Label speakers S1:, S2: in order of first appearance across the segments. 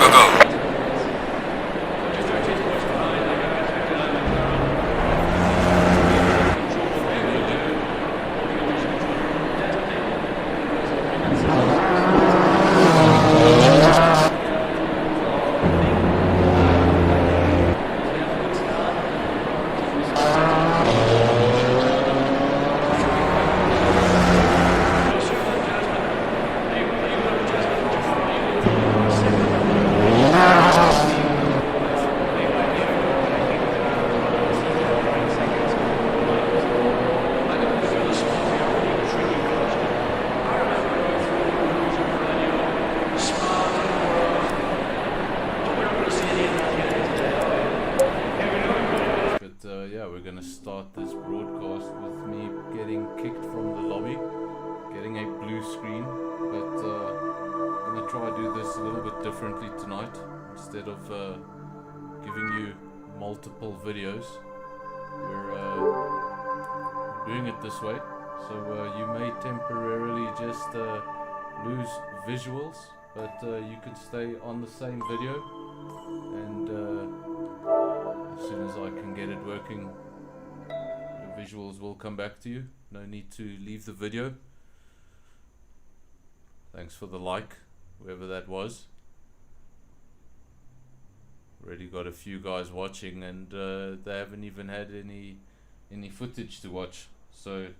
S1: go, go.
S2: Start this broadcast with me getting kicked from the lobby, getting a blue screen, but I'm going to try to do this a little bit differently tonight. Instead of giving you multiple videos, we're doing it this way, so you may temporarily just lose visuals, but you can stay on the same video, and as soon as I can get it working, visuals will come back to you. No need to leave the video. Thanks for the like, whoever that was. Already got a few guys watching, and they haven't even had any footage to watch. So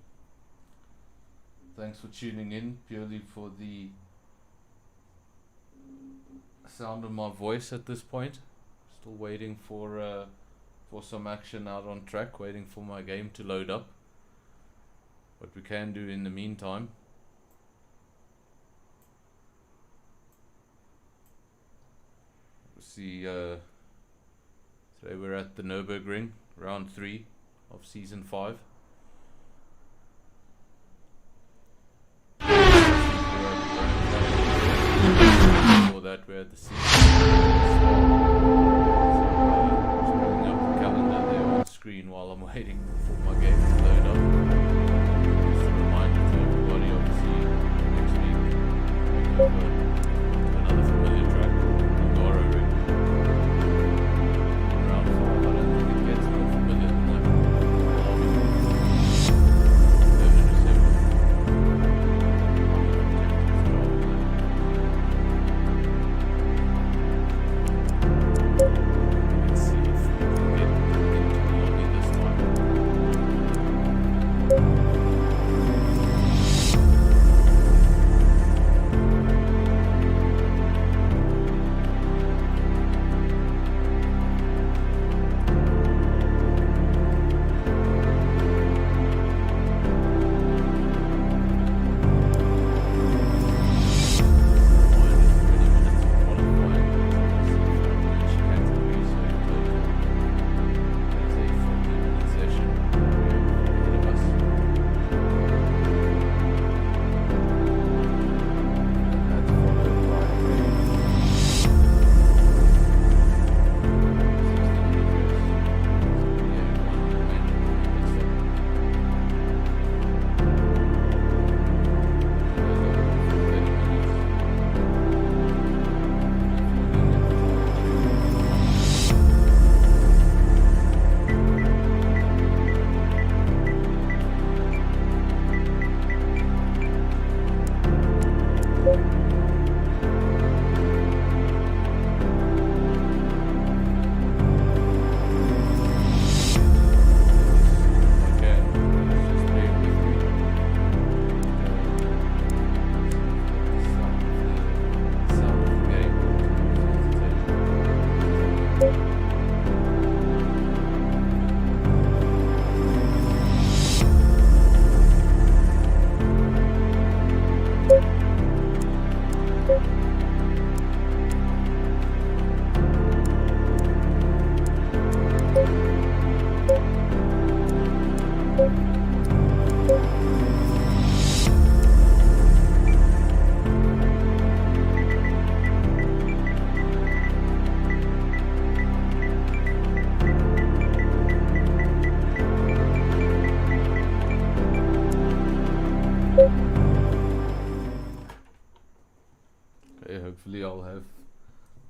S2: thanks for tuning in, purely for the sound of my voice at this point. Still waiting for some action out on track, waiting for my game to load up. What we can do in the meantime, see, today we're at the Nurburgring, round 3 of season 5. Before that we're at the season screen while I'm waiting for my game to load up. Just a reminder to everybody, obviously, next week we'll have another familiar track, Nurburgring. Round 5, I don't think it gets more familiar than that. Let's see if we can get into the lobby this time.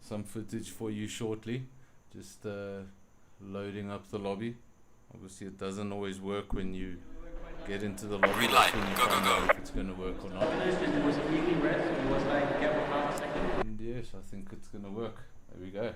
S2: some footage for you shortly. Just loading up the lobby. Obviously it doesn't always work when you get into the lobby.
S1: Green light,
S2: When you
S1: go, go,
S2: find
S1: go.
S2: out if it's going to work or not.
S3: It was really red. It was like a gap of half a second.
S2: And yes, I think it's going to work. There we go.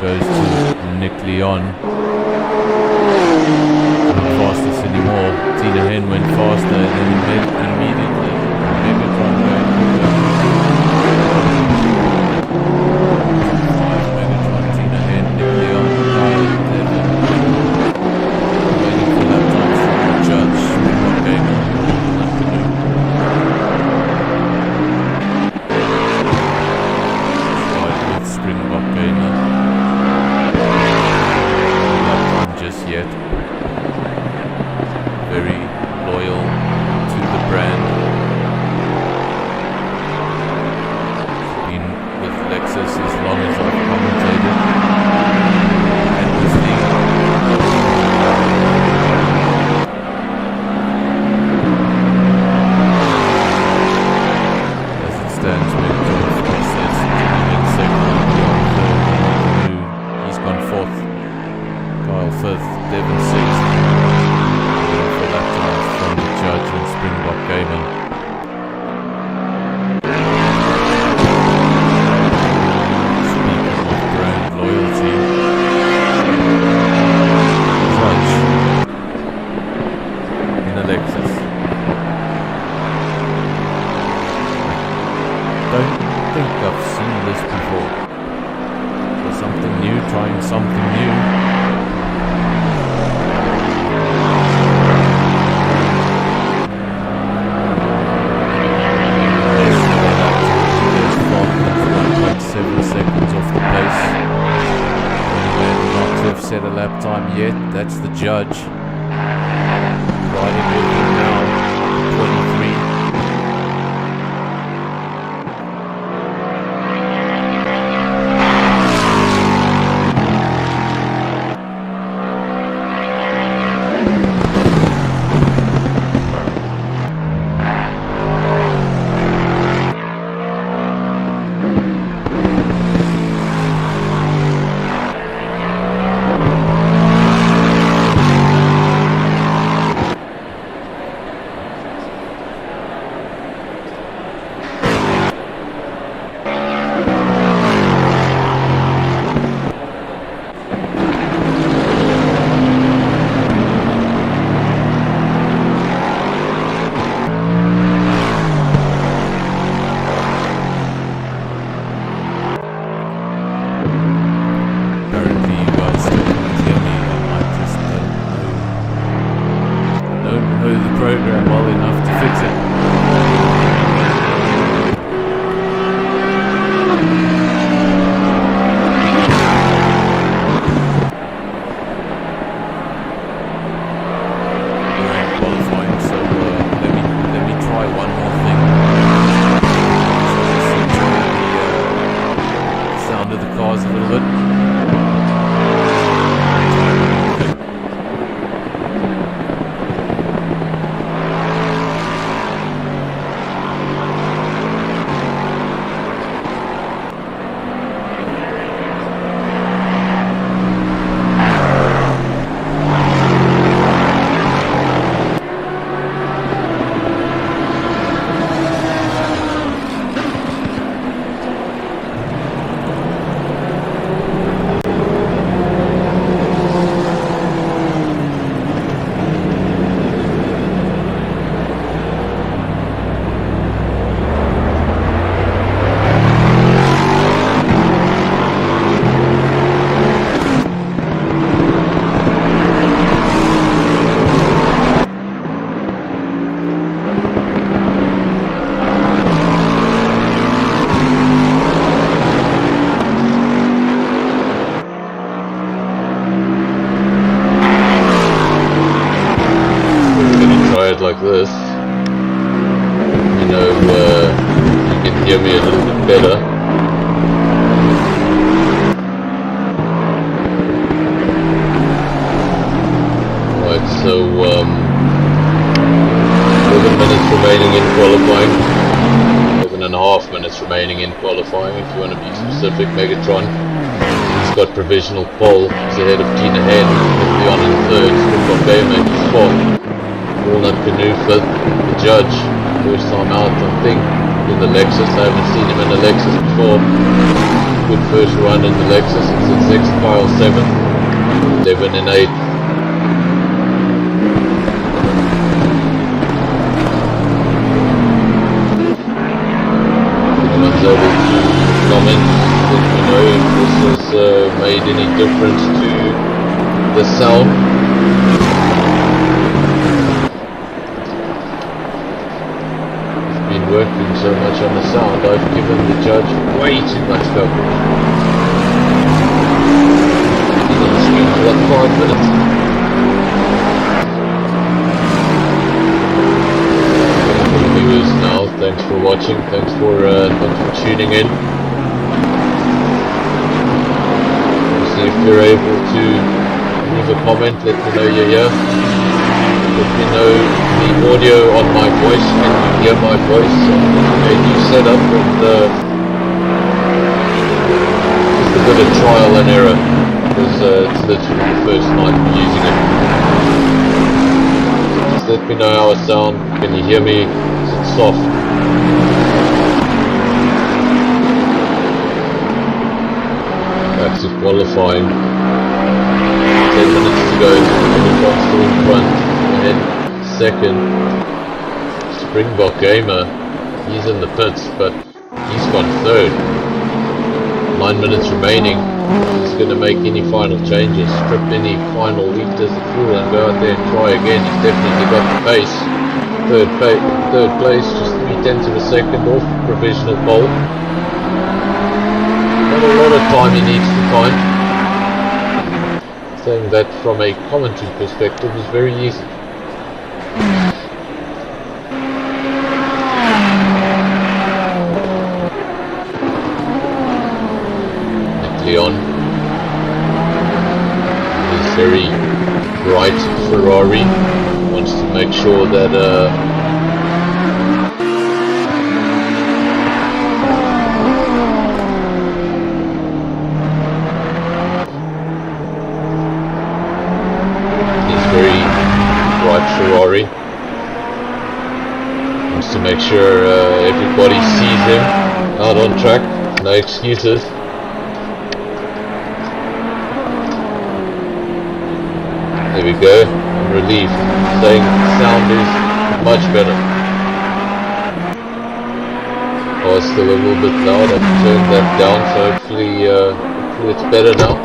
S2: goes to Nick Leon. Not fastest anymore. Tina Hen went faster and then immediately Megatron going Megatron, Tina Hen, Nick Leon, Kyle, Devin. Waiting for lap times from the judge. Springbok Gamer, afternoon. Right with Springbok Gamer. Just yet. Very loyal to the brand. Been with Lexus as long as I've commentated. And this league. As it stands, Megatron says in second, Leon third, he's gone fourth. Kyle fifth, Devin sixth. For that time from the judge and Springbok Gamer. Speaking of brand loyalty, judge in a Lexus. think I've seen this before. So something new, trying something new. There's 1.7 seconds off the pace. And not to have set a lap time yet, that's the judge. Riding with him now, 23. Program well enough to fix it. Qualifying, so let me try one more thing. The sound of the cars a little bit. Like this, you know, you can hear me a little bit better. Right, so 11 minutes remaining in qualifying, 11.5 minutes remaining in qualifying if you want to be specific. Megatron, he's got provisional pole, he's ahead of Tina Hen, Leon in third, Springbok Gamer in fourth. Walnut Canoe fifth, the judge, first time out I think in the Lexus. I haven't seen him in the Lexus before. Good first run in the Lexus. It's in sixth, Kyle seventh, 11 and 8. Anyone's able to comment, let me know if this has made any difference to the sound. Working so much on the sound, I've given the judge way too much cover. He's on the screen for like 5 minutes. Viewers now, thanks for watching, thanks for tuning in. See if you're able to leave a comment, let me know you're here. Let me know the audio on my voice, can you hear my voice on a new setup, and just a bit of trial and error, because it's literally the first night using it. Just let me know how I sound, can you hear me, is it soft? Back to qualifying, 10 minutes to go, Megatron's still in front. And second, Springbok Gamer, he's in the pits, but
S1: He's gone third. 9 minutes remaining. He's going to make any final changes, strip any final litres of fuel and go out there and try again. He's definitely got the pace. Third place, just 0.3 of a second off provisional pole. Not a lot of time he needs to find. Saying that from a commentary perspective is very easy. Leon, his very bright Ferrari, wants to make sure that Ferrari wants to make sure everybody sees him out on track. No excuses. There we go. I'm relieved. Saying sound is much better. Oh, it's still a little bit loud. I've turned that down, so hopefully it's better now.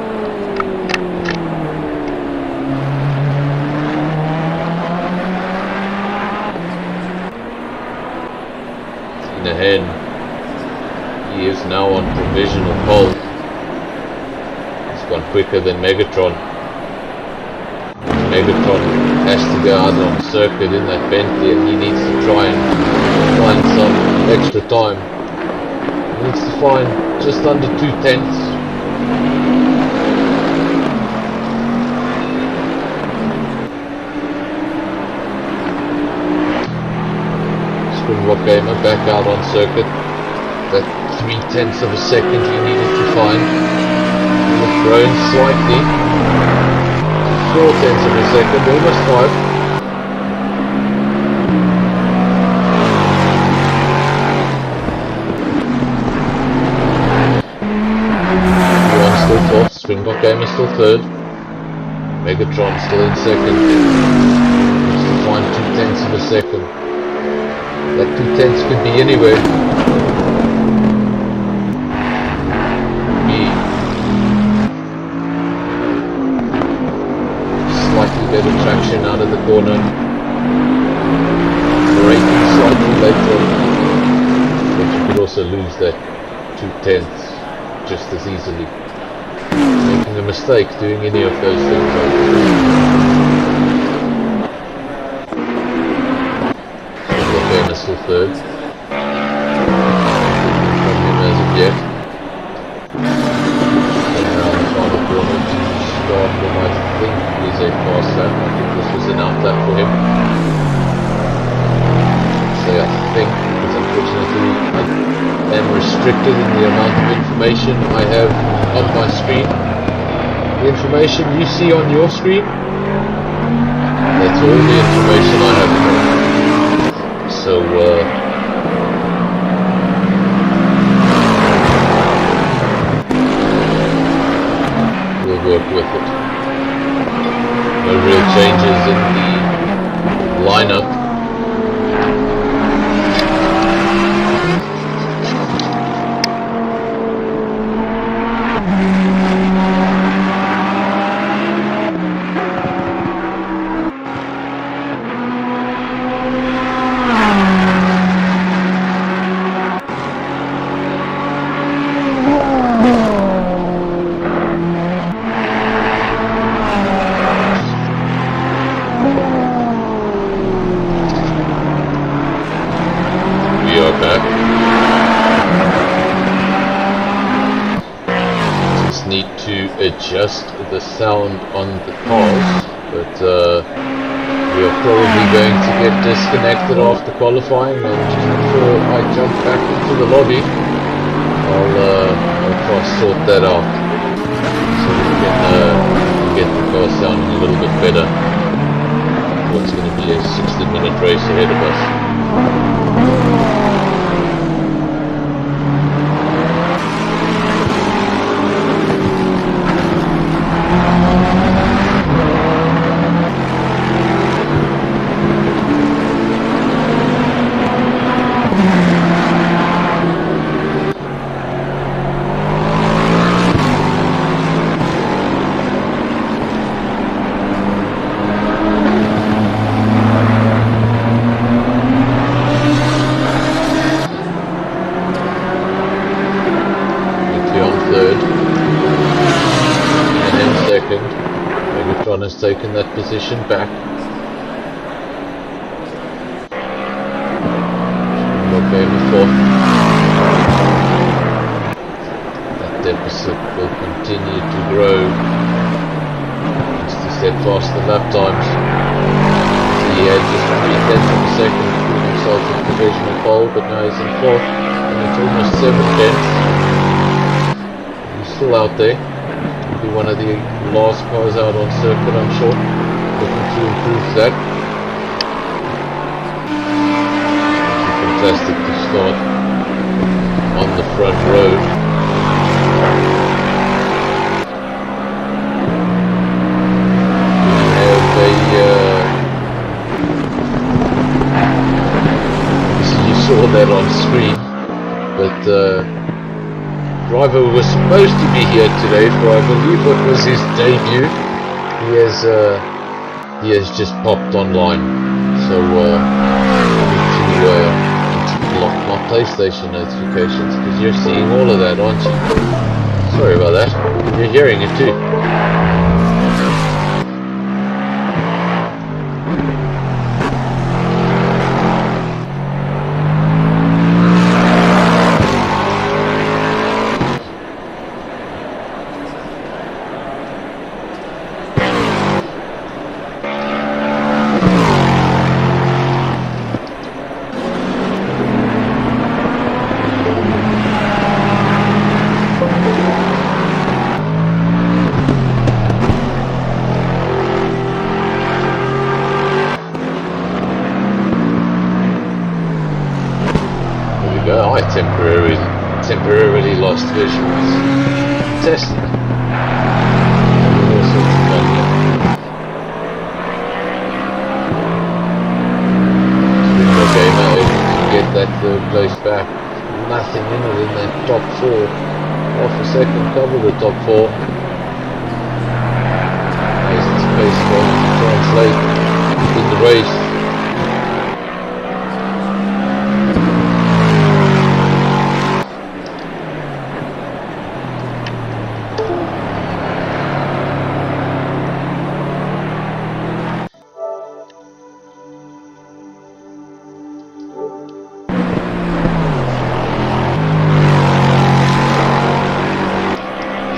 S1: Ahead. He is now on provisional pole. He's gone quicker than Megatron. Megatron has to go out on circuit in that Bentley, and he needs to try and find some extra time. He needs to find just under 0.2. What gamer back out on circuit. That 0.3 of a second he needed to find. He's grown slightly. 0.4 of a second, almost 5. Leon still fourth, Springbok gamer still third. Megatron still in second. Needs to find 0.2 of a second. That 0.2 could be anywhere. Be slightly better traction out of the corner. Braking slightly later. But you could also lose that 0.2 just as easily. Making a mistake doing any of those things. Still third. From him as of yet. And around the final corner to start what I think is a fast lap. I think this was an out lap for him. So I think, because unfortunately I am restricted in the amount of information I have on my screen. The information you see on your screen, that's all the information I have. So, we'll work with it. No real changes in the lineup. Adjust the sound on the cars, but we are probably going to get disconnected after qualifying, and just before I jump back into the lobby, I'll try to sort that out so we can get the car sounding a little bit better. What's going to be a 60-minute race ahead of us. third. And then second. Megatron has taken that position back. Okay, fourth. That deficit will continue to grow. Needs to set faster lap times. He had just 3 tenths of a second to put himself in provisional pole, but now he's in fourth, and it's almost 7 tenths. He's still out there. He'll be one of the last cars out on circuit, I'm sure. Looking to improve that. Fantastic to start on the front road. You saw that on screen, but driver was supposed to be here today for, I believe, what was his debut. He has just popped online, so block my PlayStation notifications, because you're seeing all of that, aren't you? Sorry about that. You're hearing it too. I temporarily lost visuals. Fantastic. All sorts of fun here. Springbok Gamer able to get that third place back. Nothing in it in that top 4. Half a second cover the top 4. Amazing space going to translate in the race.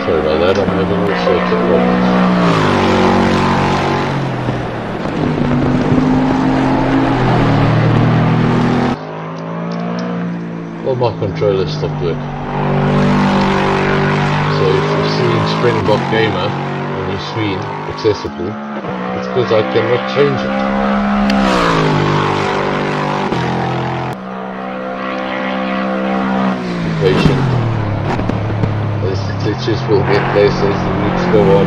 S1: Sorry about that, I'm having all sorts of problems. Well, my controller stopped working. So if you're seeing Springbok Gamer on your screen accessible, it's because I cannot change it. Be patient. Glitches will get less as the weeks go on.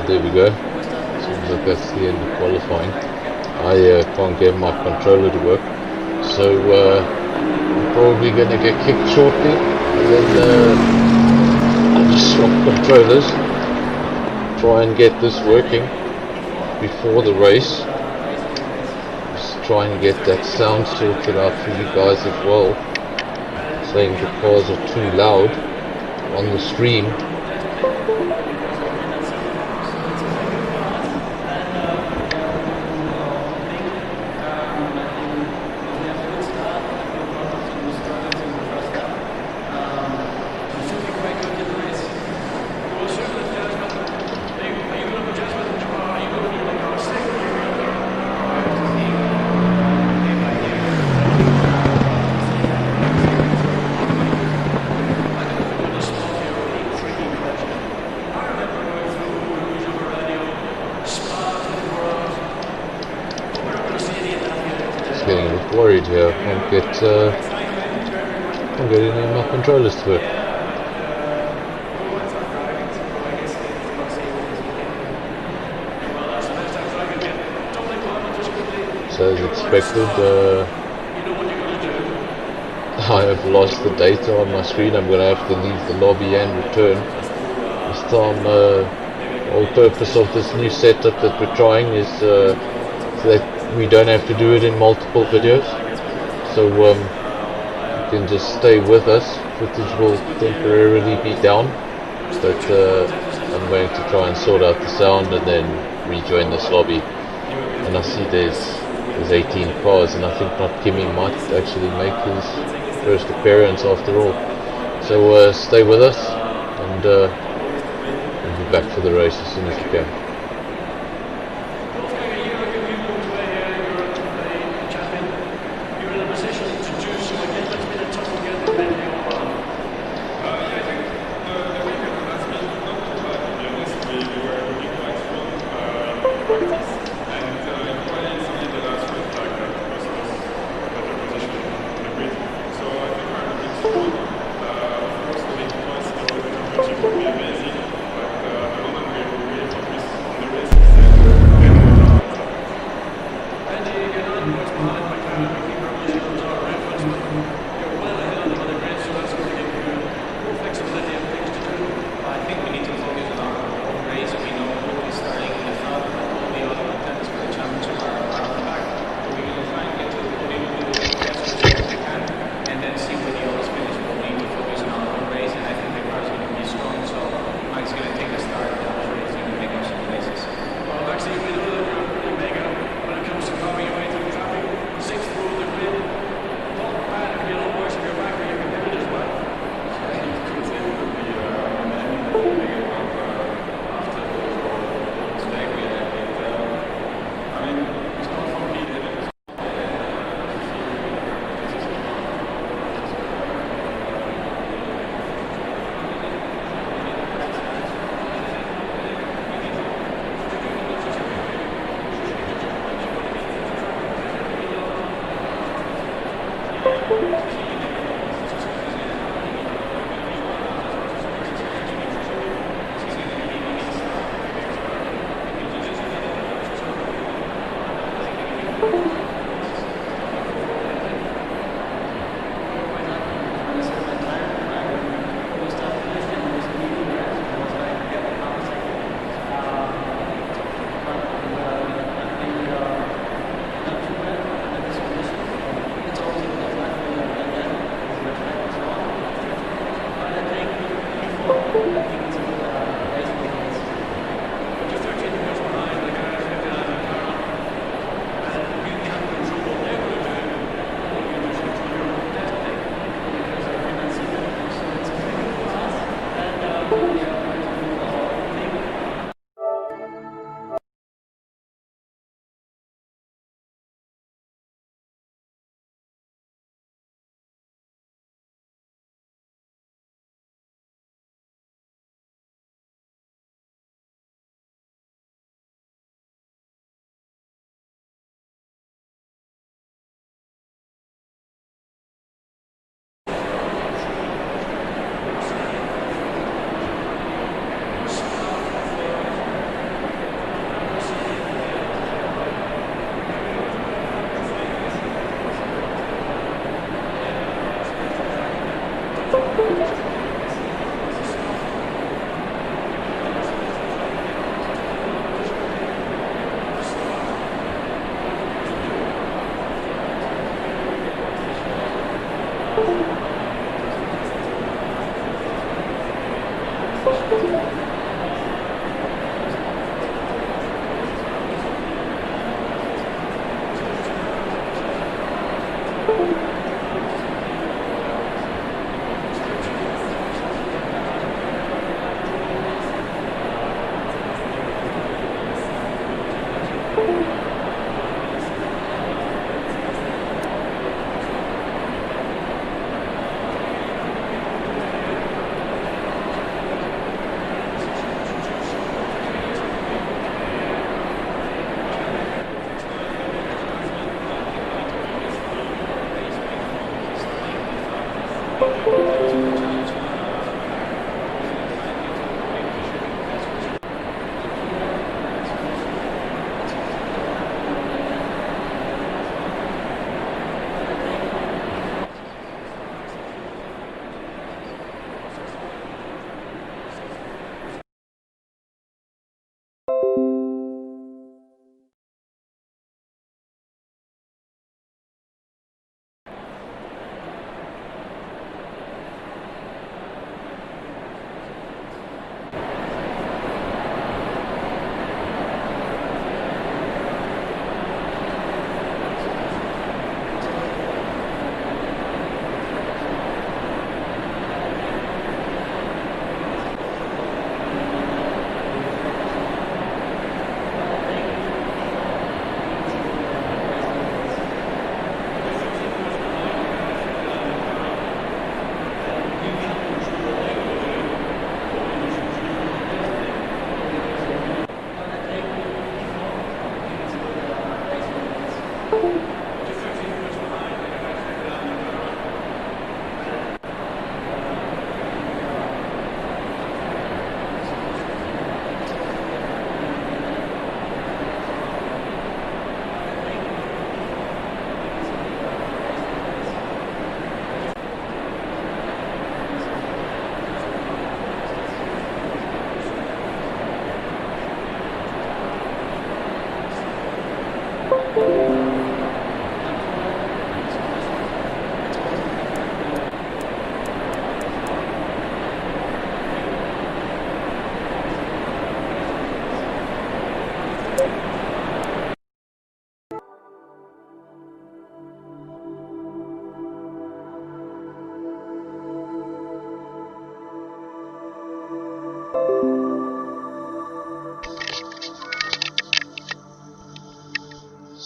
S1: There we go. Seems like that's the end of qualifying. I can't get my controller to work, so I'm probably going to get kicked shortly, and then I'll just swap controllers, try and get this working before the race. Just try and get that sound sorted out for you guys as well, saying the cars are too loud on the stream. weird here. I can't get any of my controllers to work. So as expected, I have lost the data on my screen. I'm going to have to leave the lobby and return. This time, the whole purpose of this new setup that we're trying is so that we don't have to do it in multiple videos. So you can just stay with us. Footage will temporarily be down, but I'm going to try and sort out the sound and then rejoin this lobby. And I see there's 18 cars, and I think not Kimmy might actually make his first appearance after all. So stay with us, and we'll be back for the race as soon as we can.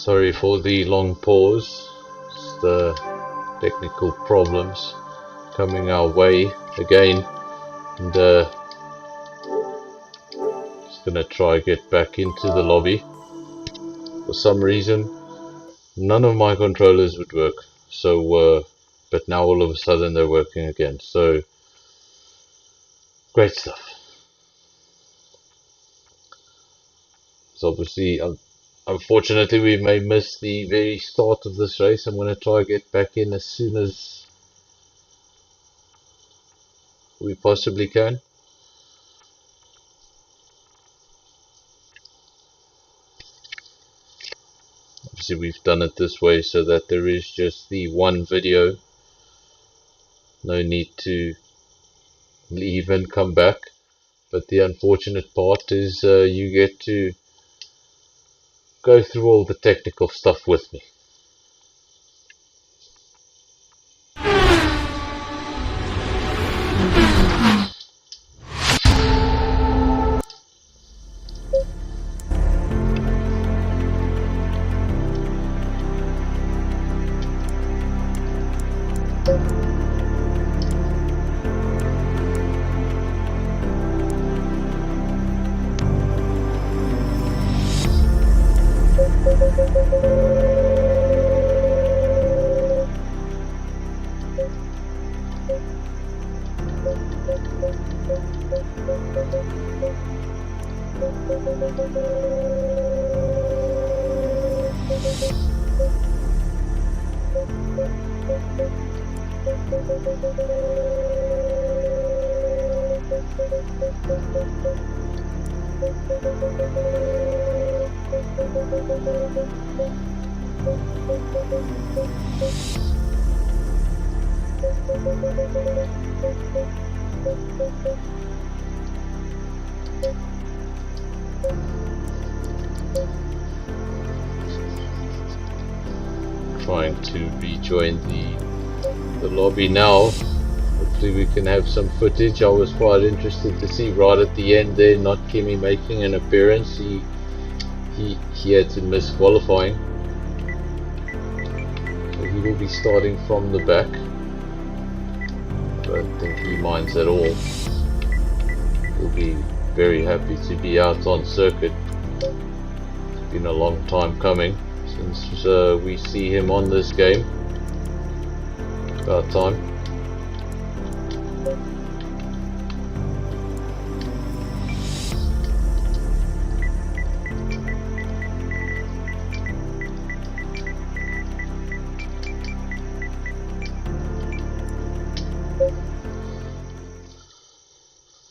S1: Sorry for the long pause. It's the technical problems coming our way again, and just gonna try get back into the lobby. For some reason, none of my controllers would work. So, but now all of a sudden they're working again. So, great stuff. So obviously, unfortunately, we may miss the very start of this race. I'm going to try get back in as soon as we possibly can. Obviously, we've done it this way so that there is just the one video. No need to leave and come back. But the unfortunate part is you get to go through all the technical stuff with me. Trying to rejoin the lobby now. Hopefully we can have some footage. I was quite interested to see right at the end there, not Kimmy making an appearance. He had to miss qualifying, so he will be starting from the back. I don't think he minds at all. He'll be very happy to be out on circuit. It's been a long time coming since we see him on this game. About time.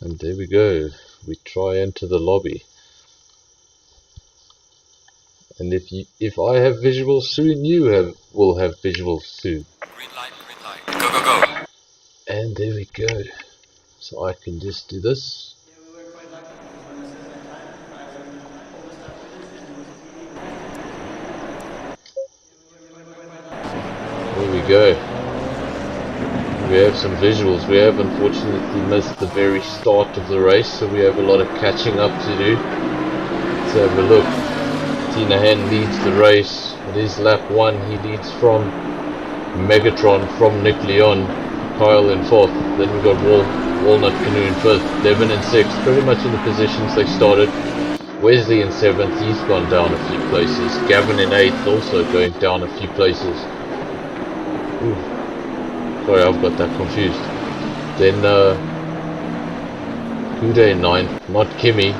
S1: And there we go. We try enter the lobby. And if I have visuals soon, you will have visuals soon.
S4: Green light, go, go, go.
S1: And there we go. So I can just do this.
S3: Yeah, we were quite lucky because when I said that time, I almost got this and it was
S1: There we go. We have some visuals. We have unfortunately missed the very start of the race, so we have a lot of catching up to do. Let's have a look. Tina Hen leads the race. It is lap 1. He leads from Megatron, from Nick Leon. Kyle in 4th. Then we got Walnut Canoe in 5th. Devon in 6th. Pretty much in the positions they started. Wesley in 7th. He's gone down a few places. Gavin in 8th, also going down a few places. Ooh. Sorry, I've got that confused. Then Kuda in 9th. Not Kimmy.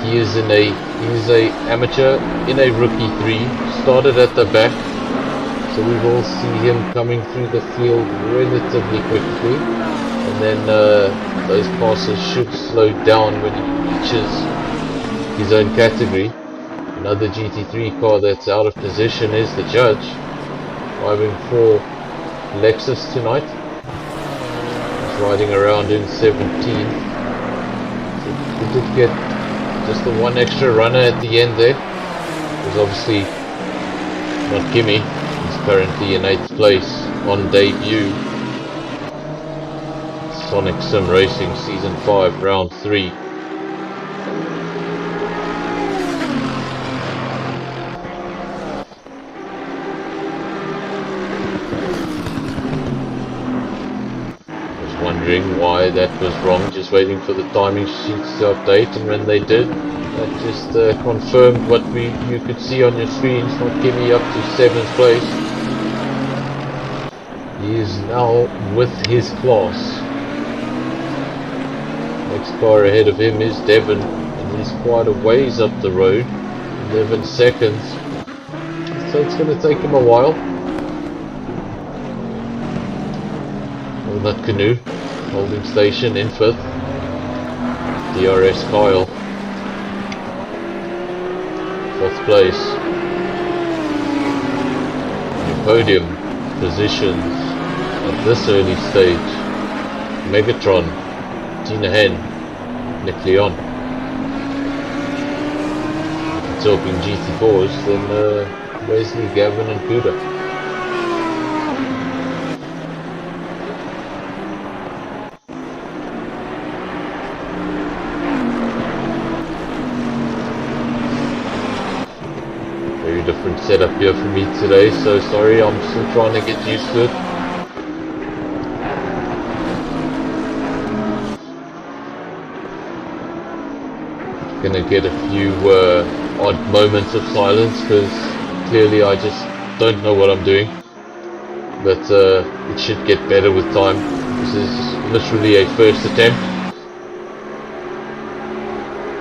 S1: He is a amateur in a rookie 3. Started at the back, so we will see him coming through the field relatively quickly, and then those passes should slow down when he reaches his own category. Another GT3 car that's out of position is the judge, driving for Lexus tonight. He's riding around in 17th. So we did get just the one extra runner at the end there. It was obviously not Kimmy. He's currently in 8th place on debut. Sonic Sim Racing Season 5 Round 3. wondering why that was wrong, just waiting for the timing sheets to update, and when they did, that just confirmed what you could see on your screens, not Kimmy up to 7th place. He is now with his class. Next car ahead of him is Devon, and he's quite a ways up the road, 11 seconds, so it's going to take him a while. That Canoe holding station in 5th. DRS Kyle 4th place. New podium positions at this early stage: Megatron, Tina Hen, Nick Leon. If it's talking GT4s, then Wesley, Gavin and Kuda. Different setup here for me today, so sorry, I'm still trying to get used to it. Gonna get a few odd moments of silence because clearly I just don't know what I'm doing, but it should get better with time. This is literally a first attempt.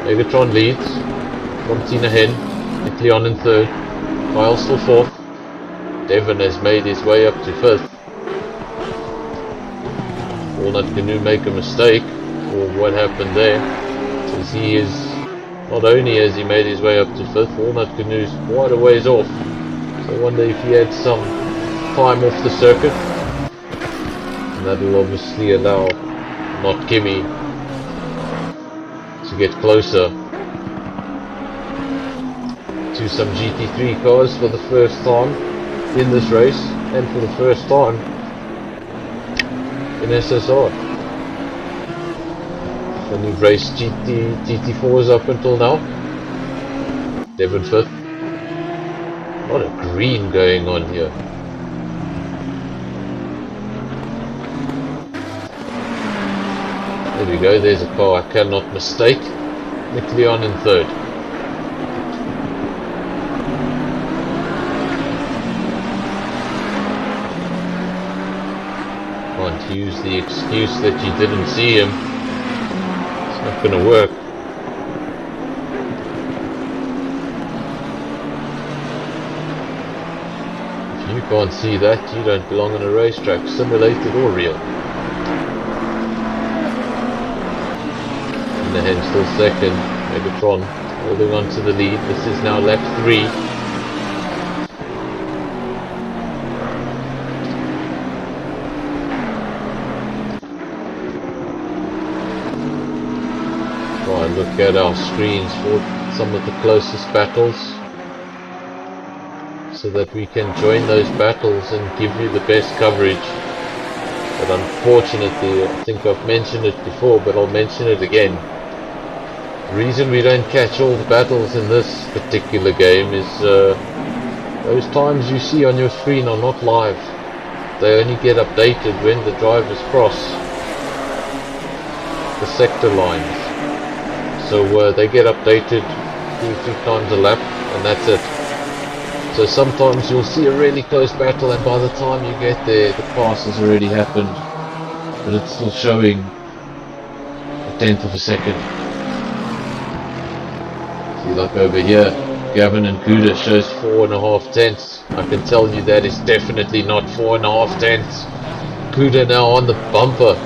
S1: Megatron leads from Tina Hen, Nick Leon in 3rd. Kyle still 4th. Devon has made his way up to 5th. Walnut Canoe make a mistake, or what happened there, since he is, not only has he made his way up to 5th, Walnut Canoe's quite a ways off. So I wonder if he had some time off the circuit, and that will obviously allow not Kimmy to get closer to some GT3 cars for the first time in this race, and for the first time in SSR. And we've raced GT4s up until now. Devon 5th. A lot of green going on here. There we go, there's a car I cannot mistake. Nick Leon in 3rd. Can't use the excuse that you didn't see him. It's not going to work. If you can't see that, you don't belong on a racetrack, simulated or real. And the hen still 2nd. Megatron holding on to the lead. This is now lap 3. Look at our screens for some of the closest battles, so that we can join those battles and give you the best coverage. But unfortunately, I think I've mentioned it before, but I'll mention it again. The reason we don't catch all the battles in this particular game is those times you see on your screen are not live. They only get updated when the drivers cross the sector lines. So they get updated 2-3 times a lap, and that's it. So sometimes you'll see a really close battle, and by the time you get there, the pass has already happened, but it's still showing a 1/10 of a second. See, like over here, Gavin and Kuda shows 4.5 tenths. I can tell you that is definitely not 4.5 tenths. Kuda now on the bumper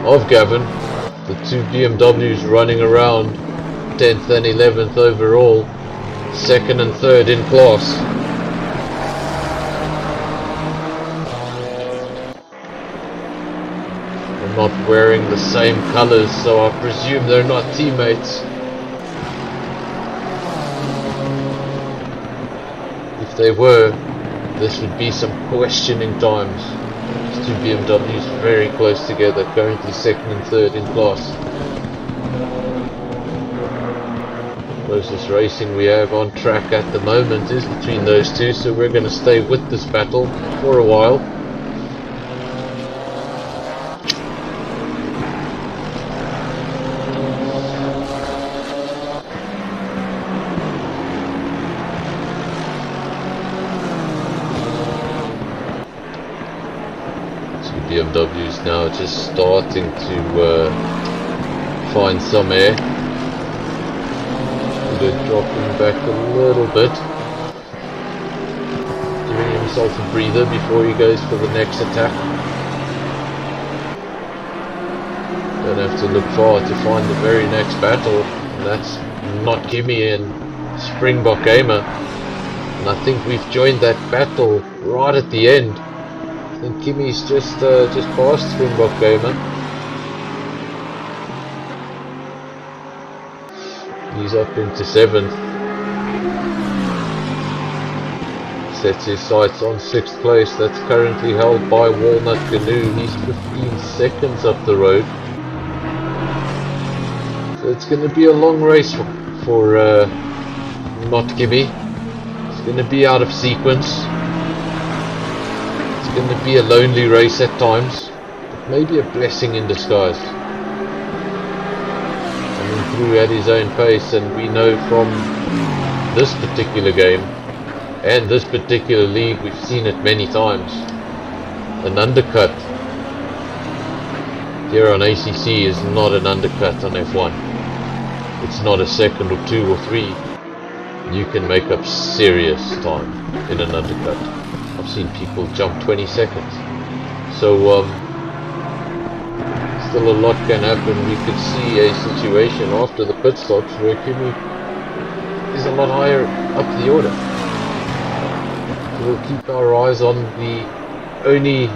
S1: of Gavin. The two BMWs running around 10th and 11th overall, 2nd and 3rd in class. They're not wearing the same colours, so I presume they're not teammates. If they were, this would be some questioning times. These two BMWs very close together, currently 2nd and 3rd in class. Closest racing we have on track at the moment is between those two, so we're going to stay with this battle for a while. The BMW is now just starting to find some air. They're dropping back a little bit, giving himself a breather before he goes for the next attack. Don't have to look far to find the very next battle, and that's not Gimme and Springbok Gamer. And I think we've joined that battle right at the end. I think Gimmy's just past Springbok Gamer. He's up into 7th. Sets his sights on 6th place. That's currently held by Walnut Canoe. He's 15 seconds up the road. So it's going to be a long race for not Gimme. It's going to be out of sequence. It's going to be a lonely race at times, but maybe a blessing in disguise. Through at his own pace, and we know from this particular game and this particular league, we've seen it many times. An undercut here on ACC is not an undercut on F1. It's not a second or 2 or 3. You can make up serious time in an undercut. I've seen people jump 20 seconds. So still a lot can happen. We could see a situation after the pit stops where Kimi is a lot higher up the order. So we'll keep our eyes on the only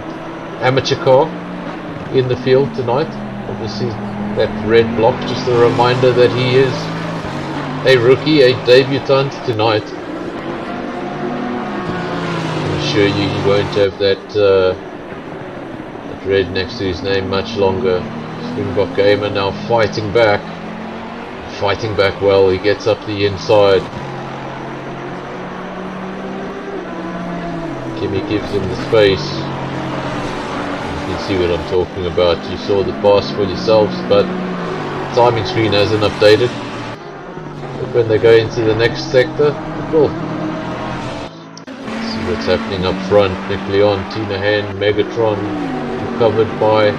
S1: amateur car in the field tonight. Obviously that red block, just a reminder that he is a rookie, a debutant tonight. I'm sure you won't have that red next to his name much longer. Springbok Gamer now fighting back well. He gets up the inside. Kimi gives him the space. You can see what I'm talking about. You saw the pass for yourselves, but the timing screen hasn't updated. But when they go into the next sector, it will. See what's happening up front. Nick Leon, Tina Han, Megatron covered by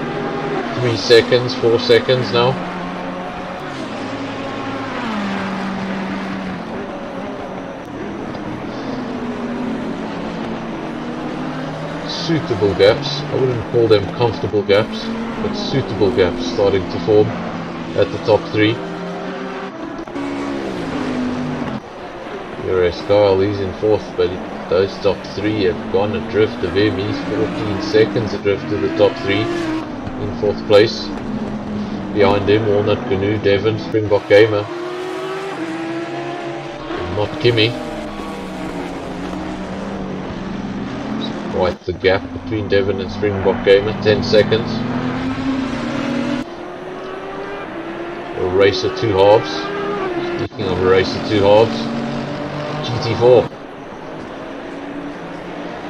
S1: 3 seconds, 4 seconds now. Suitable gaps. I wouldn't call them comfortable gaps, but suitable gaps starting to form at the top 3. Ssr S5 he's in 4th, but those top 3 have gone adrift of him. He's 14 seconds adrift to the top 3 in 4th place. Behind him, Walnut Canoe, Devon, Springbok Gamer. Not Kimi. It's quite the gap between Devon and Springbok Gamer, 10 seconds. A race of 2 halves. Speaking of a race of 2 halves, GT4.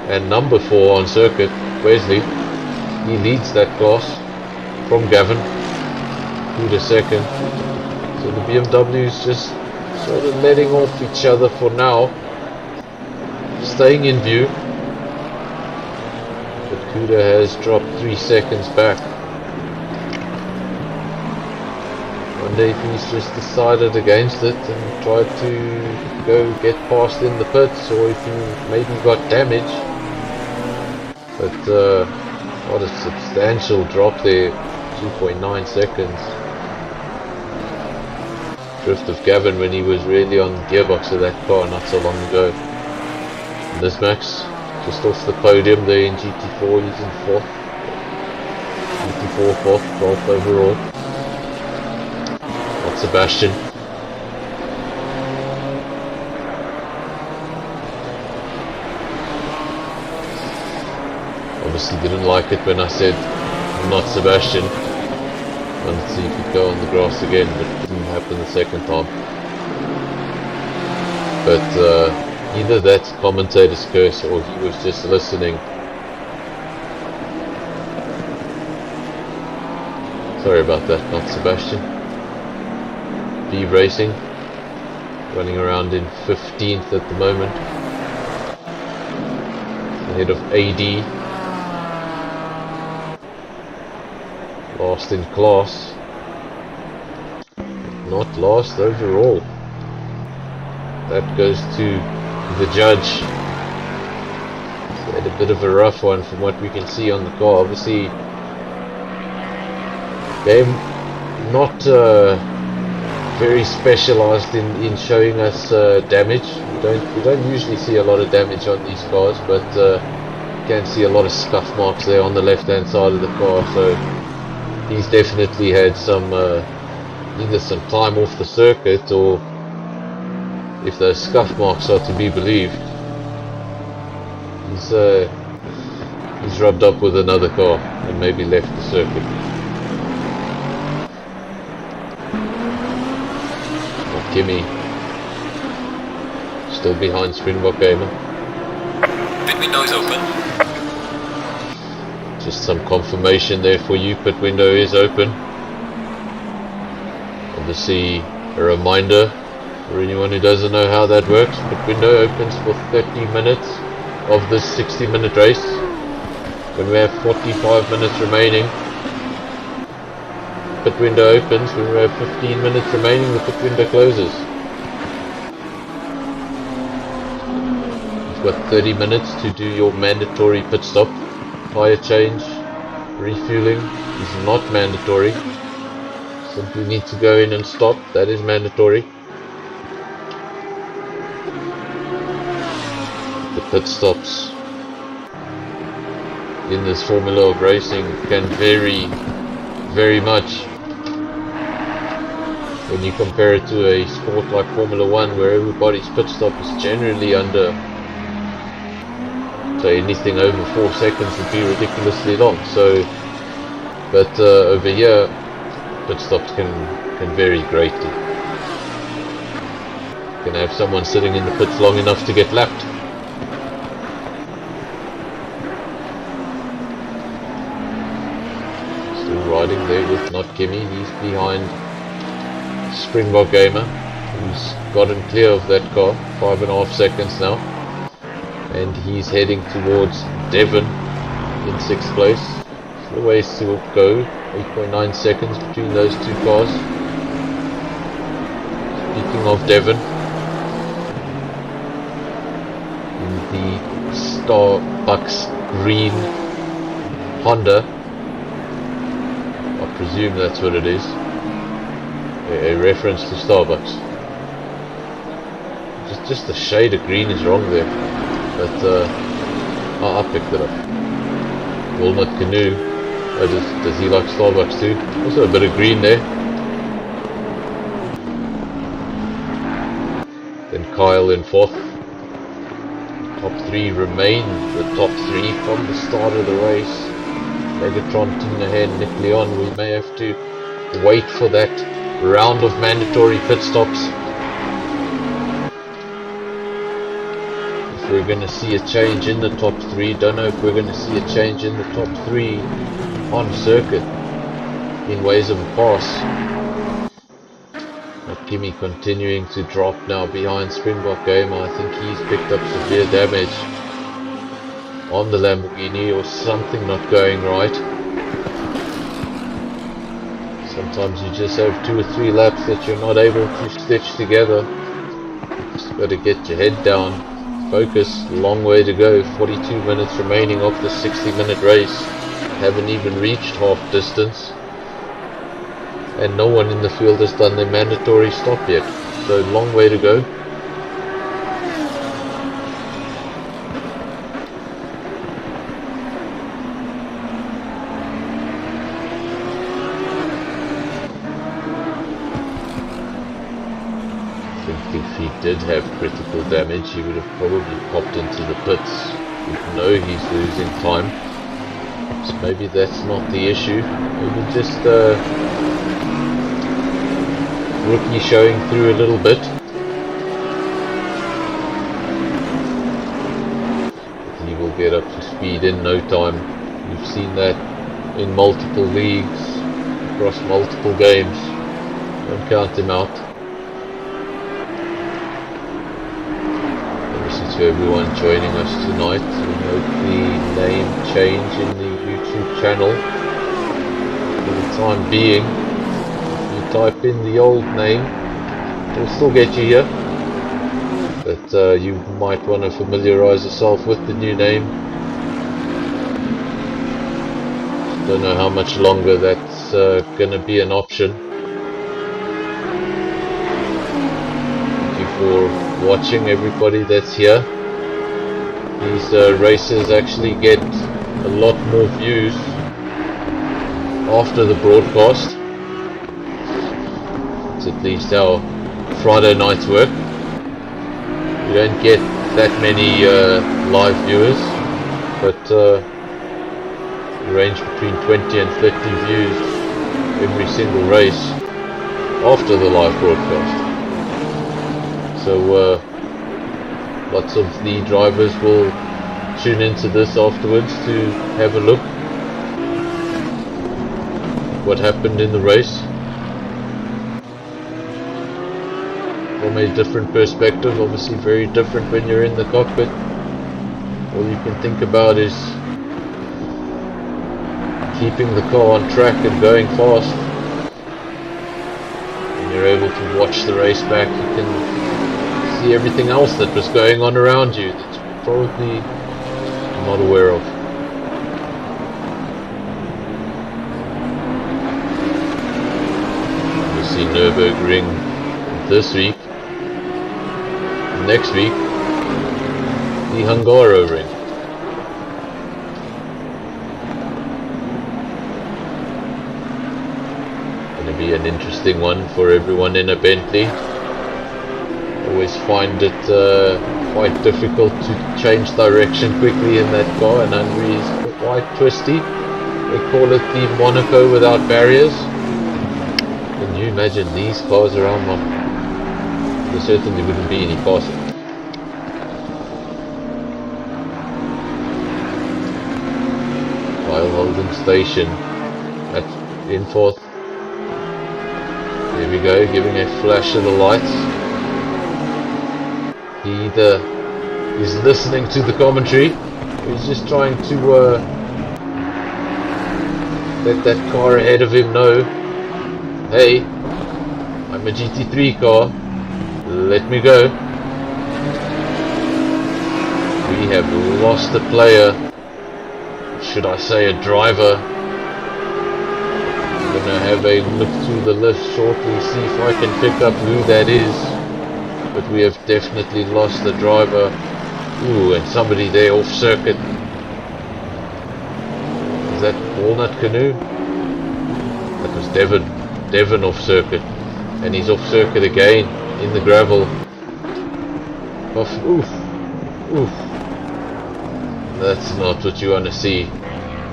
S1: And number 4 on circuit, Wesley, he leads that class from Gavin to the 2nd. So the BMWs just sort of letting off each other for now, staying in view. But Kuda has dropped 3 seconds back. Wonder if he's just decided against it and tried to go get past in the pits, or if he maybe got damage. But what a substantial drop there, 2.9 seconds. Drift of Gavin when he was really on the gearbox of that car not so long ago. And this Max just off the podium there in GT4, he's in 4th. GT4 4th, 12th overall. Not Sebastian. Obviously didn't like it when I said not Sebastian. Wanted to see if he'd go on the grass again, but it didn't happen the second time. But either that's commentator's curse or he was just listening. Sorry about that, not Sebastian. B Racing, running around in 15th at the moment, ahead of AD. last in class, not last overall. That goes to the judge. He had a bit of a rough one from what we can see on the car. Obviously, game not very specialized in showing us damage. We don't usually see a lot of damage on these cars, but you can see a lot of scuff marks there on the left hand side of the car, so he's definitely had some either some time off the circuit, or if those scuff marks are to be believed, he's rubbed up with another car and maybe left the circuit. Kimmy still behind Springbok Gamer.
S4: Pit window is open.
S1: Just some confirmation there for you, pit window is open. Obviously a reminder for anyone who doesn't know how that works, pit window opens for 30 minutes of this 60-minute race. When we have 45 minutes remaining, pit window opens. When we have 15 minutes remaining, the pit window closes. You've got 30 minutes to do your mandatory pit stop. Tire change, refueling is not mandatory. Simply need to go in and stop. That is mandatory. The pit stops in this formula of racing can vary very much when you compare it to a sport like Formula 1, where everybody's pit stop is generally under, so anything over 4 seconds would be ridiculously long. So, but over here, pit stops can vary greatly. You can have someone sitting in the pits long enough to get lapped. Riding there with not Kimmy, he's behind Springbok Gamer, who's gotten clear of that car, 5.5 seconds now, and he's heading towards Devon in 6th place. Still a ways to go, 8.9 seconds between those two cars. Speaking of Devon, in the Starbucks green Honda, I presume that's what it is, a reference to Starbucks. Just the shade of green is wrong there, but I picked it up. Walnut Canoe, does he like Starbucks too? Also a bit of green there. Then Kyle in 4th. Top 3 remain the top 3 from the start of the race. Megatron, Tina Hen, Nick Leon. We may have to wait for that round of mandatory pit stops if we're going to see a change in the top 3. Don't know if we're going to see a change in the top 3 on circuit in ways of a pass. But Kimmy continuing to drop now behind Springbok Gamer. I think he's picked up severe damage on the Lamborghini, or something not going right. Sometimes you just have 2 or 3 laps that you're not able to stitch together. Just got to get your head down, focus. Long way to go, 42 minutes remaining of the 60-minute race. Haven't even reached half distance, and no one in the field has done their mandatory stop yet, so long way to go. If he did have critical damage, he would have probably popped into the pits. We know he's losing time, so maybe that's not the issue. Maybe just rookie showing through a little bit. He will get up to speed in no time. We've seen that in multiple leagues, across multiple games. Don't count him out. To everyone joining us tonight, we hope the name change in the YouTube channel For the time being, you type in the old name, it'll still get you here. But you might want to familiarize yourself with the new name. Don't know how much longer that's going to be an option. Thank you for watching, everybody that's here. These races actually get a lot more views after the broadcast. It's at least how Friday nights work. You don't get that many live viewers, but you range between 20 and 30 views every single race after the live broadcast. So lots of the drivers will tune into this afterwards to have a look at what happened in the race from a different perspective. Obviously very different when you're in the cockpit. All you can think about is keeping the car on track and going fast. When you're able to watch the race back, you can see everything else that was going on around you that you're probably not aware of. We'll see Nurburgring this week. Next week, the Hungaroring. Going to be an interesting one for everyone in a Bentley. Always find it quite difficult to change direction quickly in that car, and Hungary is quite twisty. They call it the Monaco without barriers. Can you imagine these cars around Monaco? There certainly wouldn't be any passing. While holding station in fourth. There we go, giving a flash of the lights. He either is listening to the commentary, or he's just trying to let that car ahead of him know, hey, I'm a GT3 car, let me go. We have lost a player, should I say a driver. I'm gonna have a look through the list shortly, see if I can pick up who that is. But we have definitely lost the driver. Ooh, and somebody there off circuit. Is that Walnut Canoe? That was Devon off circuit. And he's off circuit again in the gravel. Oof. That's not what you want to see.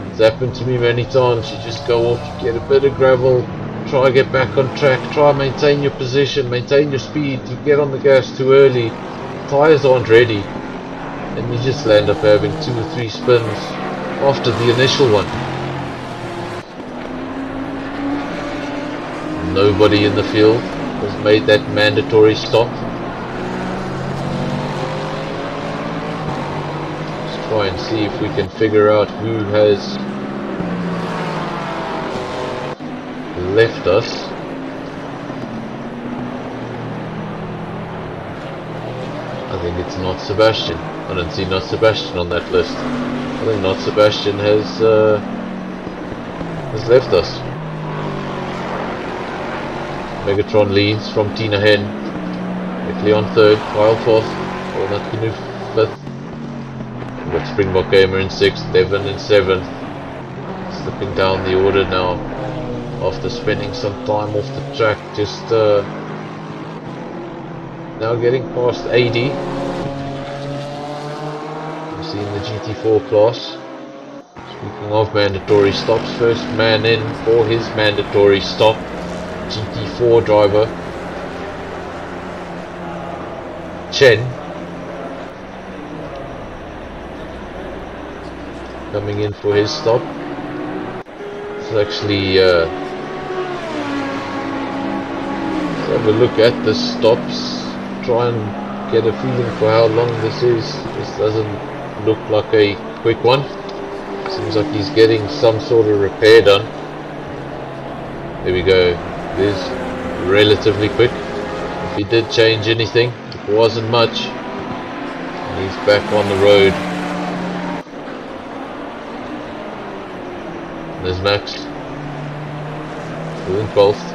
S1: It's happened to me many times. You just go off, you get a bit of gravel, try get back on track, try maintain your position, maintain your speed. You get on the gas too early, tyres aren't ready, and you just end up having 2 or 3 spins after the initial one. Nobody in the field has made that mandatory stop. Let's try and see if we can figure out who has left us. I think it's not Sebastian. I don't see not Sebastian on that list. I think not Sebastian has left us. Megatron leads from Tina Hen. Quickly on third, Kyle fourth, Walnut Canoe fifth. We've got Springbok Gamer in sixth, Devon in seventh. Slipping down the order now after spending some time off the track, just now getting past 80. We've seen the GT4 class. Speaking of mandatory stops, first man in for his mandatory stop, GT4 driver Chen, coming in for his stop. Let's actually have a look at the stops, try and get a feeling for how long this is. This doesn't look like a quick one. Seems like he's getting some sort of repair done. There we go. It is relatively quick. If he did change anything, it wasn't much. And he's back on the road. There's Max. Still in 12th.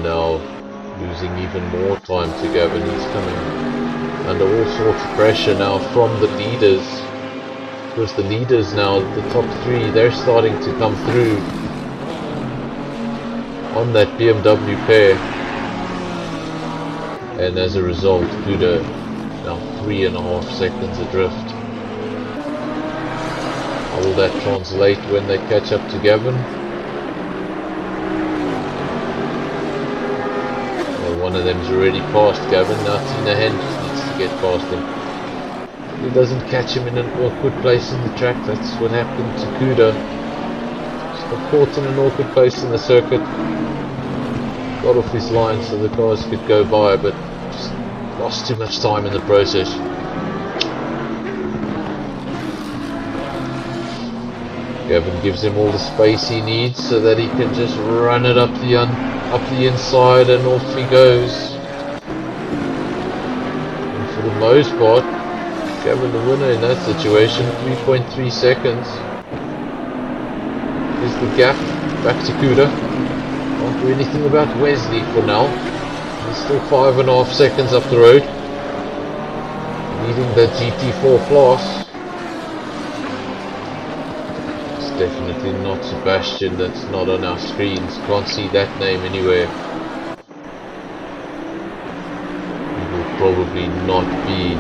S1: Now losing even more time to Gavin. He's coming under all sorts of pressure now from the leaders, because the leaders now, the top three, they're starting to come through on that BMW pair, and as a result Kuda now 3.5 seconds adrift. How will that translate when they catch up to Gavin? One of them's already past Gavin. Now Tina Hen needs to get past him. He doesn't catch him in an awkward place in the track. That's what happened to Kuda. Just got caught in an awkward place in the circuit. Got off his line so the cars could go by, but just lost too much time in the process. Gavin gives him all the space he needs so that he can just run it up the inside, and off he goes. And for the most part, Gavin the winner in that situation. 3.3 seconds is the gap back to Kuda. Can't do anything about Wesley for now. He's still 5.5 seconds up the road, leading the GT4 class. Definitely not Sebastian, that's not on our screens. Can't see that name anywhere. He will probably not be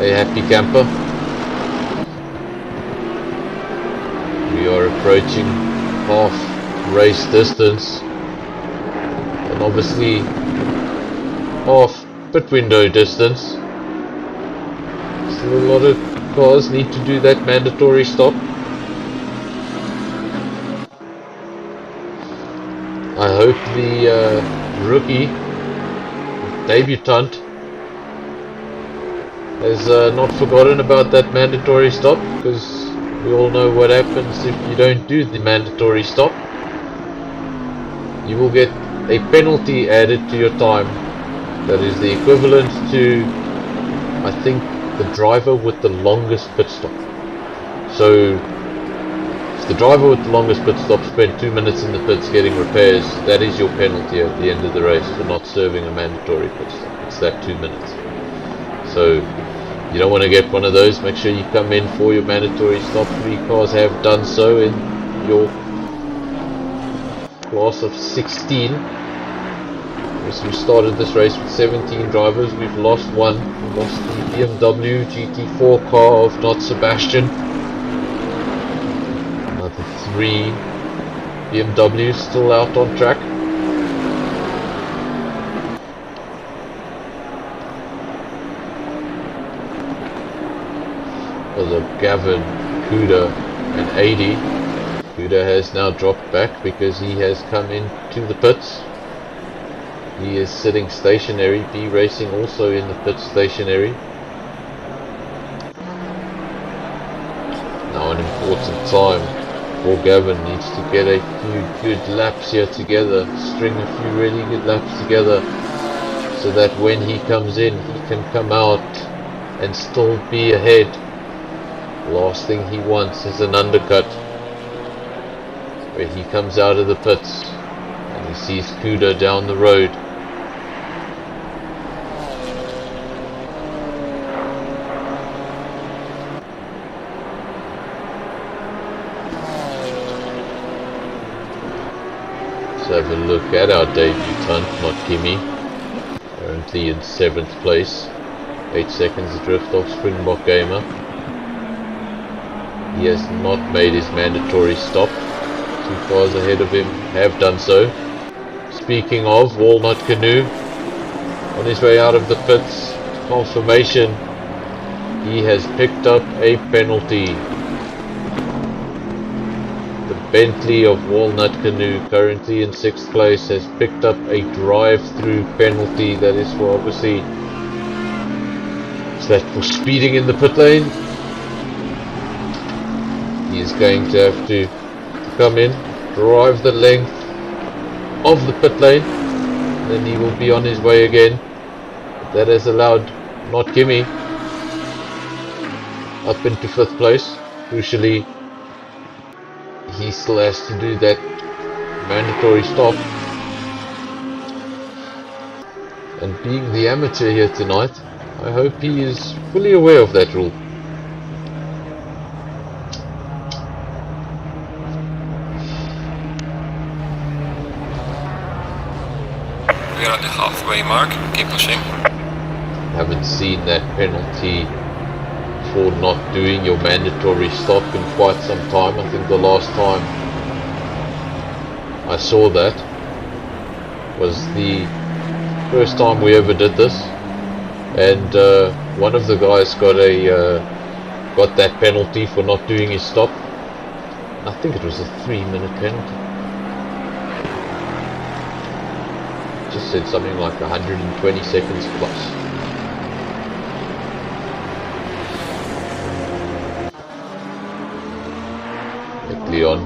S1: a happy camper. We are approaching half race distance, and obviously half pit window distance. Still a lot of cars need to do that mandatory stop. I hope the rookie, debutant, has not forgotten about that mandatory stop, because we all know what happens if you don't do the mandatory stop. You will get a penalty added to your time that is the equivalent to, I think, the driver with the longest pit stop. So the driver with the longest pit stop spent 2 minutes in the pits getting repairs. That is your penalty at the end of the race for not serving a mandatory pit stop. It's that 2 minutes. So you don't want to get one of those. Make sure you come in for your mandatory stop. 3 cars have done so in your class of 16. So we started this race with 17 drivers. We've lost one. We lost the BMW GT4 car of not Sebastian. 3 BMWs still out on track. Because of Gavin, Kuda and 80. Kuda has now dropped back because he has come into the pits. He is sitting stationary. B Racing also in the pit stationary. Now an important time. Gavin needs to get a few good laps here together, string a few really good laps together, so that when he comes in, he can come out and still be ahead. Last thing he wants is an undercut, where he comes out of the pits and he sees Kuda down the road. Have a look at our debutant, not Kimi, currently in 7th place, 8 seconds adrift off Springbok Gamer. He has not made his mandatory stop. 2 cars ahead of him have done so. Speaking of, Walnut Canoe on his way out of the pits, confirmation he has picked up a penalty. The Bentley of Walnut Canoe, currently in 6th place, has picked up a drive-through penalty. That is for obviously, is that for speeding in the pit lane? He is going to have to come in, drive the length of the pit lane, and then he will be on his way again. But that has allowed not Kimmy up into 5th place. Crucially, he still has to do that mandatory stop. And being the amateur here tonight, I hope he is fully aware of that rule.
S4: We are at the halfway mark. Keep pushing.
S1: Haven't seen that penalty for not doing your mandatory stop in quite some time. I think the last time I saw that was the first time we ever did this, and one of the guys got that penalty for not doing his stop. I think it was a 3-minute penalty. Just said something like 120 seconds plus. Leon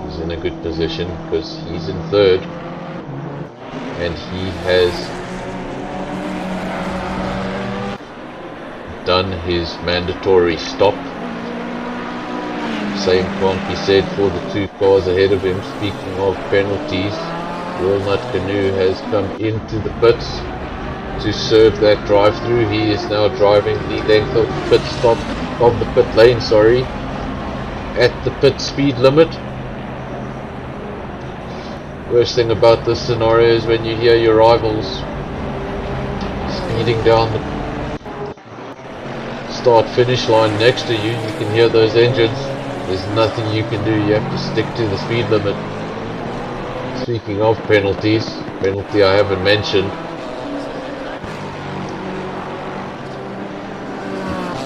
S1: is in a good position because he's in 3rd, and he has done his mandatory stop. Same can't be said for the 2 cars ahead of him. Speaking of penalties, Walnut Canoe has come into the pits to serve that drive-through. He is now driving the length of the pit stop of the pit lane, sorry, at the pit speed limit. Worst thing about this scenario is when you hear your rivals speeding down the start finish line next to you. You can hear those engines. There's nothing you can do. You have to stick to the speed limit. Speaking of penalties, penalty I haven't mentioned,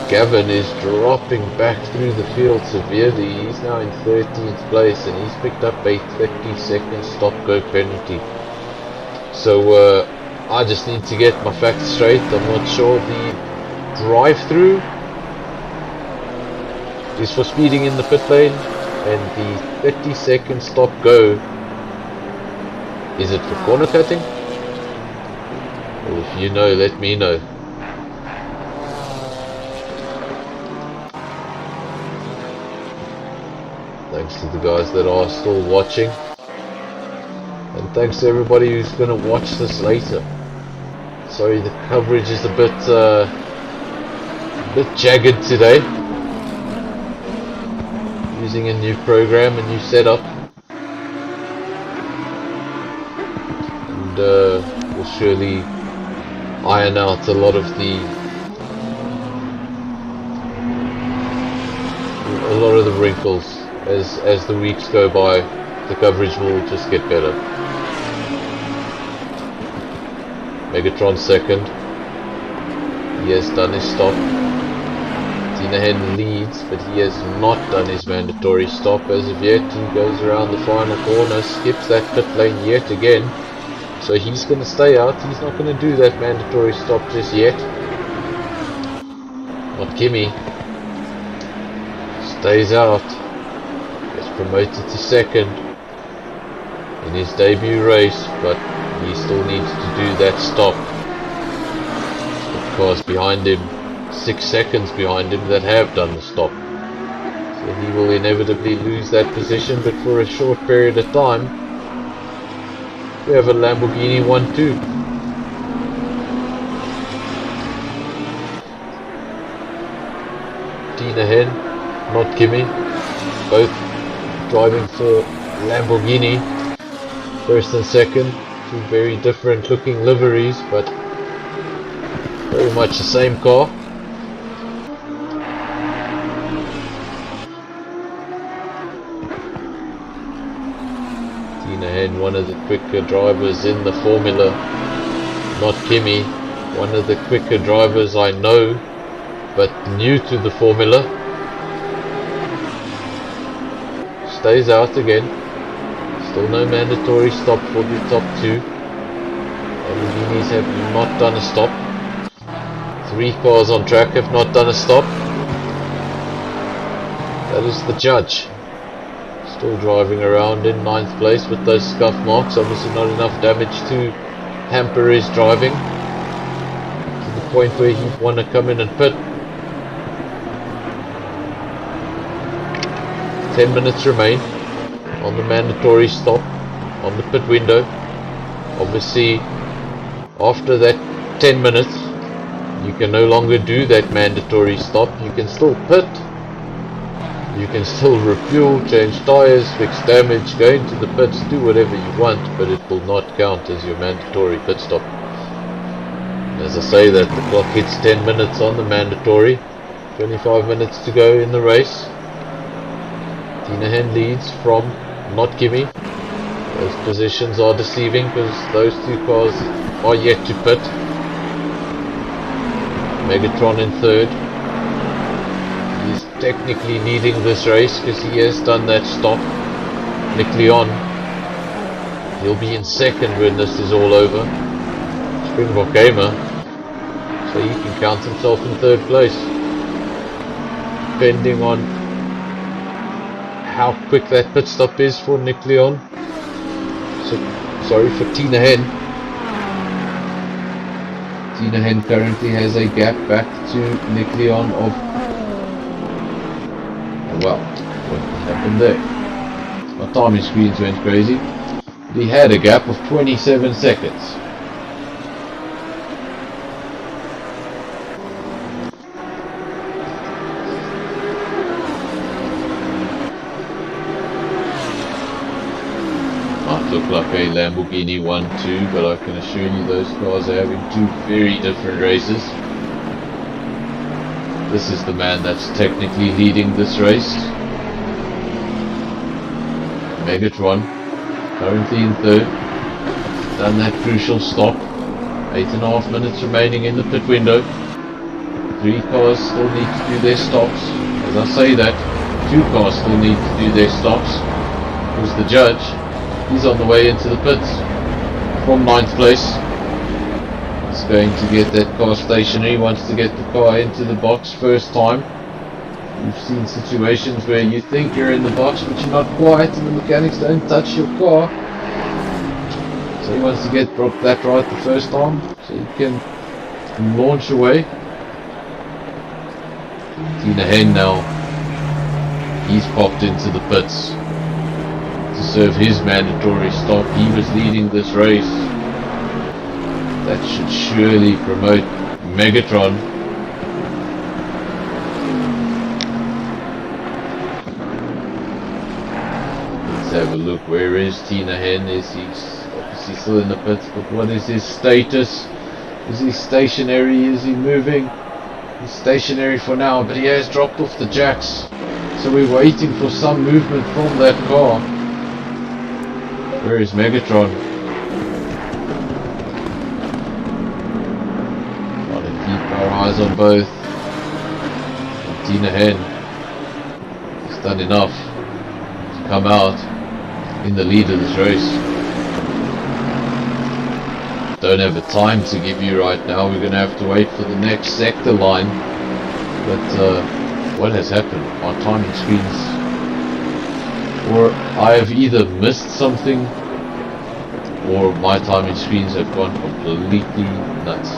S1: Gavin is dropping back through the field severely. He's now in 13th place, and he's picked up a 30-second stop-go penalty. So I just need to get my facts straight. I'm not sure the drive-through is for speeding in the pit lane, and the 30-second stop-go, is it for corner cutting? Well, if you know, let me know. Thanks to the guys that are still watching, and thanks to everybody who's going to watch this later. Sorry, the coverage is a bit jagged today. Using a new program, a new setup, and we'll surely iron out a lot of the wrinkles. As the weeks go by, the coverage will just get better. Megatron 2nd. He has done his stop. Tinahen leads, but he has not done his mandatory stop as of yet. He goes around the final corner, skips that pit lane yet again. So he's going to stay out. He's not going to do that mandatory stop just yet. Not Kimmy. Stays out. Promoted to 2nd in his debut race, but he still needs to do that stop. The cars behind him, 6 seconds behind him, that have done the stop. So he will inevitably lose that position, but for a short period of time, we have a Lamborghini 1-2. Tinahen, not Kimmy, both driving for Lamborghini, 1st and 2nd, 2 very different looking liveries, but very much the same car. Tinahen, one of the quicker drivers in the formula, not Kimmy, one of the quicker drivers I know but new to the formula. Stays out again. Still no mandatory stop for the top two. Lamborghinis have not done a stop. 3 cars on track have not done a stop. That is the judge. Still driving around in 9th place with those scuff marks. Obviously not enough damage to hamper his driving to the point where he'd want to come in and pit. 10 minutes remain on the mandatory stop on the pit window. Obviously after that 10 minutes you can no longer do that mandatory stop. You can still pit, you can still refuel, change tyres, fix damage, go into the pits, do whatever you want, but it will not count as your mandatory pit stop. As I say that, the clock hits 10 minutes on the mandatory, 25 minutes to go in the race. Tinahan leads from not Kimi. Those positions are deceiving because those 2 cars are yet to pit. Megatron in 3rd. He's technically leading this race because he has done that stop. Nick Leon, he'll be in 2nd when this is all over. Springbok Gamer, so he can count himself in 3rd place. Depending on how quick that pit stop is for Nick Leon. So, sorry, for Tinahan. Tinahan currently has a gap back to Nick Leon of, well, what happened there? My timing screens went crazy. He had a gap of 27 seconds. Might look like a Lamborghini 1-2, but I can assure you those cars are having 2 very different races. This is the man that's technically leading this race. Megatron, currently in 3rd. Done that crucial stop. 8.5 minutes remaining in the pit window. 3 cars still need to do their stops. As I say that, 2 cars still need to do their stops. Because the judge, he's on the way into the pits from 9th place. He's going to get that car stationary, wants to get the car into the box first time. You've seen situations where you think you're in the box but you're not quite and the mechanics don't touch your car. So he wants to get that right the first time so he can launch away. Tinahan now, he's popped into the pits to serve his mandatory stop. He was leading this race. That should surely promote Megatron. Let's have a look. Where is Tinahan? Is he obviously still in the pits? But what is his status? Is he stationary? Is he moving? He's stationary for now, but he has dropped off the jacks. So we're waiting for some movement from that car. Where is Megatron? Gotta keep our eyes on both. Tinahan has done enough to come out in the lead of this race. Don't have a time to give you right now. We're gonna have to wait for the next sector line. But what has happened? Our timing screens, or I have either missed something or my timing screens have gone completely nuts.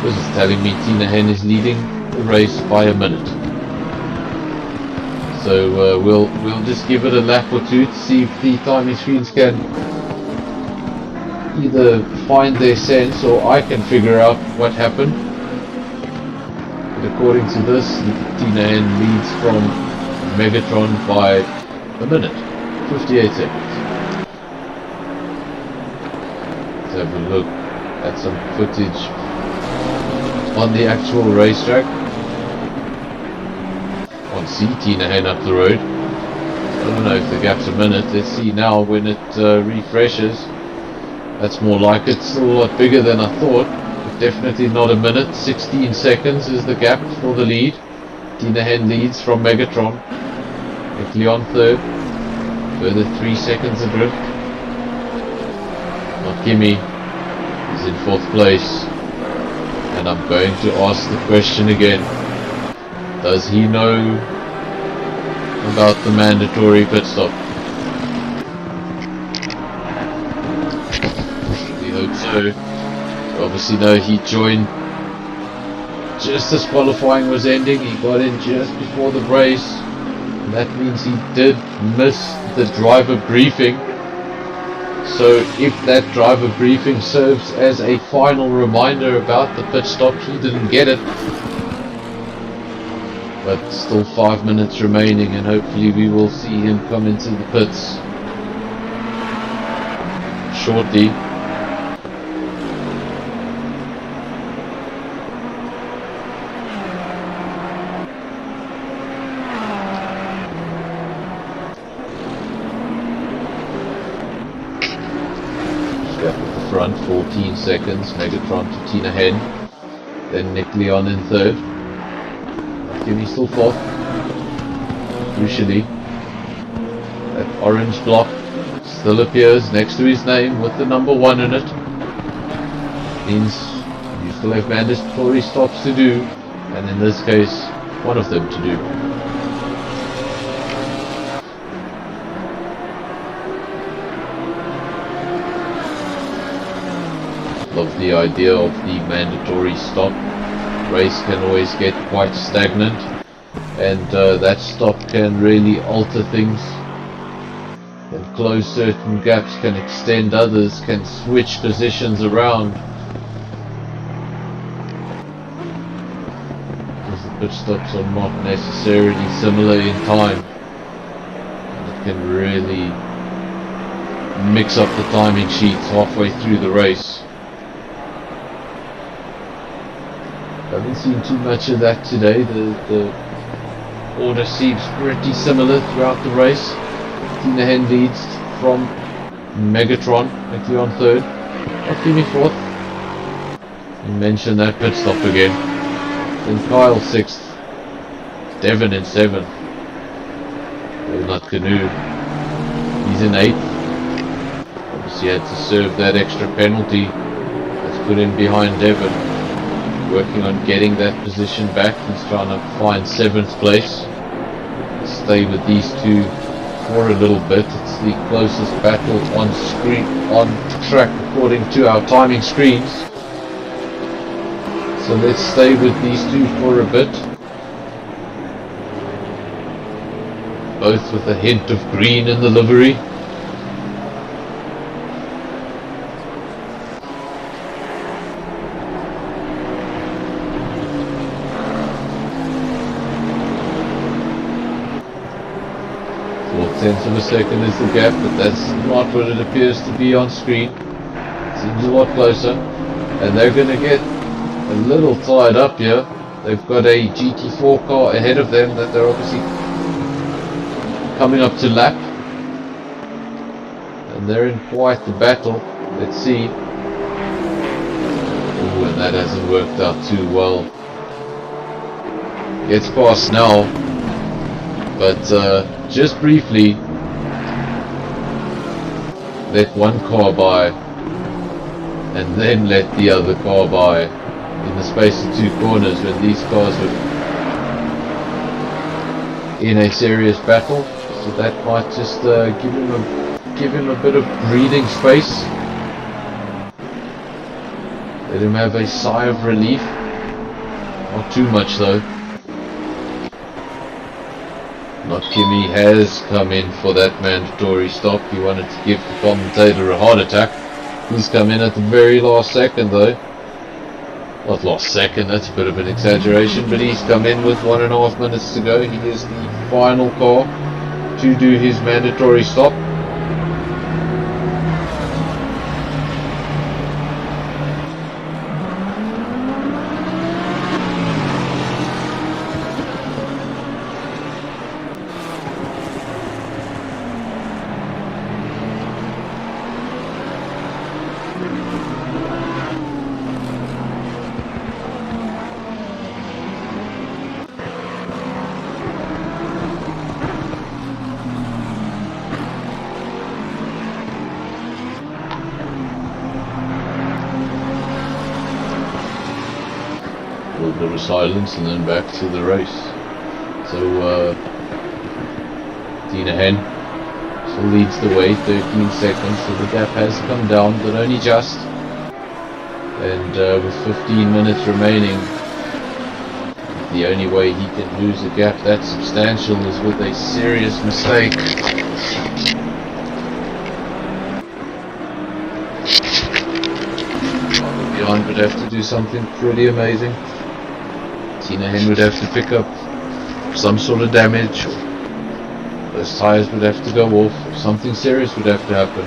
S1: This is telling me Tinahan is leading the race by a minute. So we'll just give it a lap or two to see if the timing screens can either find their sense or I can figure out what happened. But according to this, Tinahan leads from Megatron by a minute, 58 seconds. Let's have a look at some footage on the actual racetrack. On C, Tinahan up the road. I don't know if the gap's a minute. Let's see now when it refreshes. That's more like it. Still a lot bigger than I thought. definitely not a minute. 16 seconds is the gap for the lead. Tina Hen leads from Megatron. Leon third. Further 3 seconds adrift. Not Kimmy is in 4th place. And I'm going to ask the question again. Does he know about the mandatory pit stop? We hope so. Obviously no, he joined just as qualifying was ending. He got in just before the race, and that means he did miss the driver briefing. So if that driver briefing serves as a final reminder about the pit stop, he didn't get it. But still 5 minutes remaining, and hopefully we will see him come into the pits shortly. Front 14 seconds, Megatron to Tina Hen, then Nick Leon in 3rd, Kimmy still 4th. Crucially, that orange block still appears next to his name with the number 1 in it. Means you still have mandatory stops to do, and in this case, one of them to do. Love the idea of the mandatory stop. Race can always get quite stagnant, and that stop can really alter things, can close certain gaps, can extend others, can switch positions around. Because the pit stops are not necessarily similar in time, and it can really mix up the timing sheets halfway through the race. I haven't seen too much of that today. The order seems pretty similar throughout the race. Tina Hen leads from Megatron, actually on 3rd. Kimmy 4th. You mentioned that pit stop again. Then Kyle 6th. Devon in 7th. Not Canoe. He's in 8th. Obviously had to serve that extra penalty that's put in behind Devon. Working on getting that position back. He's trying to find 7th place. Stay with these two for a little bit. It's the closest battle on screen, on track according to our timing screens. So let's stay with these two for a bit. Both with a hint of green in the livery. Tenths of a second is the gap, but that's not what it appears to be on screen. It seems a lot closer, and they're going to get a little tied up here. They've got a GT4 car ahead of them that they're obviously coming up to lap, and they're in quite the battle. Let's see. Ooh, and that hasn't worked out too well. Gets past now, but just briefly let one car by and then let the other car by in the space of 2 corners when these cars were in a serious battle. So that might just give him a bit of breathing space, let him have a sigh of relief, not too much though. Not Kimmy has come in for that mandatory stop. He wanted to give the commentator a heart attack. He's come in at the very last second though. Not last second, that's a bit of an exaggeration, but he's come in with 1.5 minutes to go. He is the final car to do his mandatory stop. little bit of silence and then back to the race. So Tina Hen still leads the way, 13 seconds, so the gap has come down, but only just. And with 15 minutes remaining, the only way he can lose a gap that substantial is with a serious mistake. Beyond would have to do something pretty amazing. Tina Hen would have to pick up some sort of damage, or those tires would have to go off, or something serious would have to happen.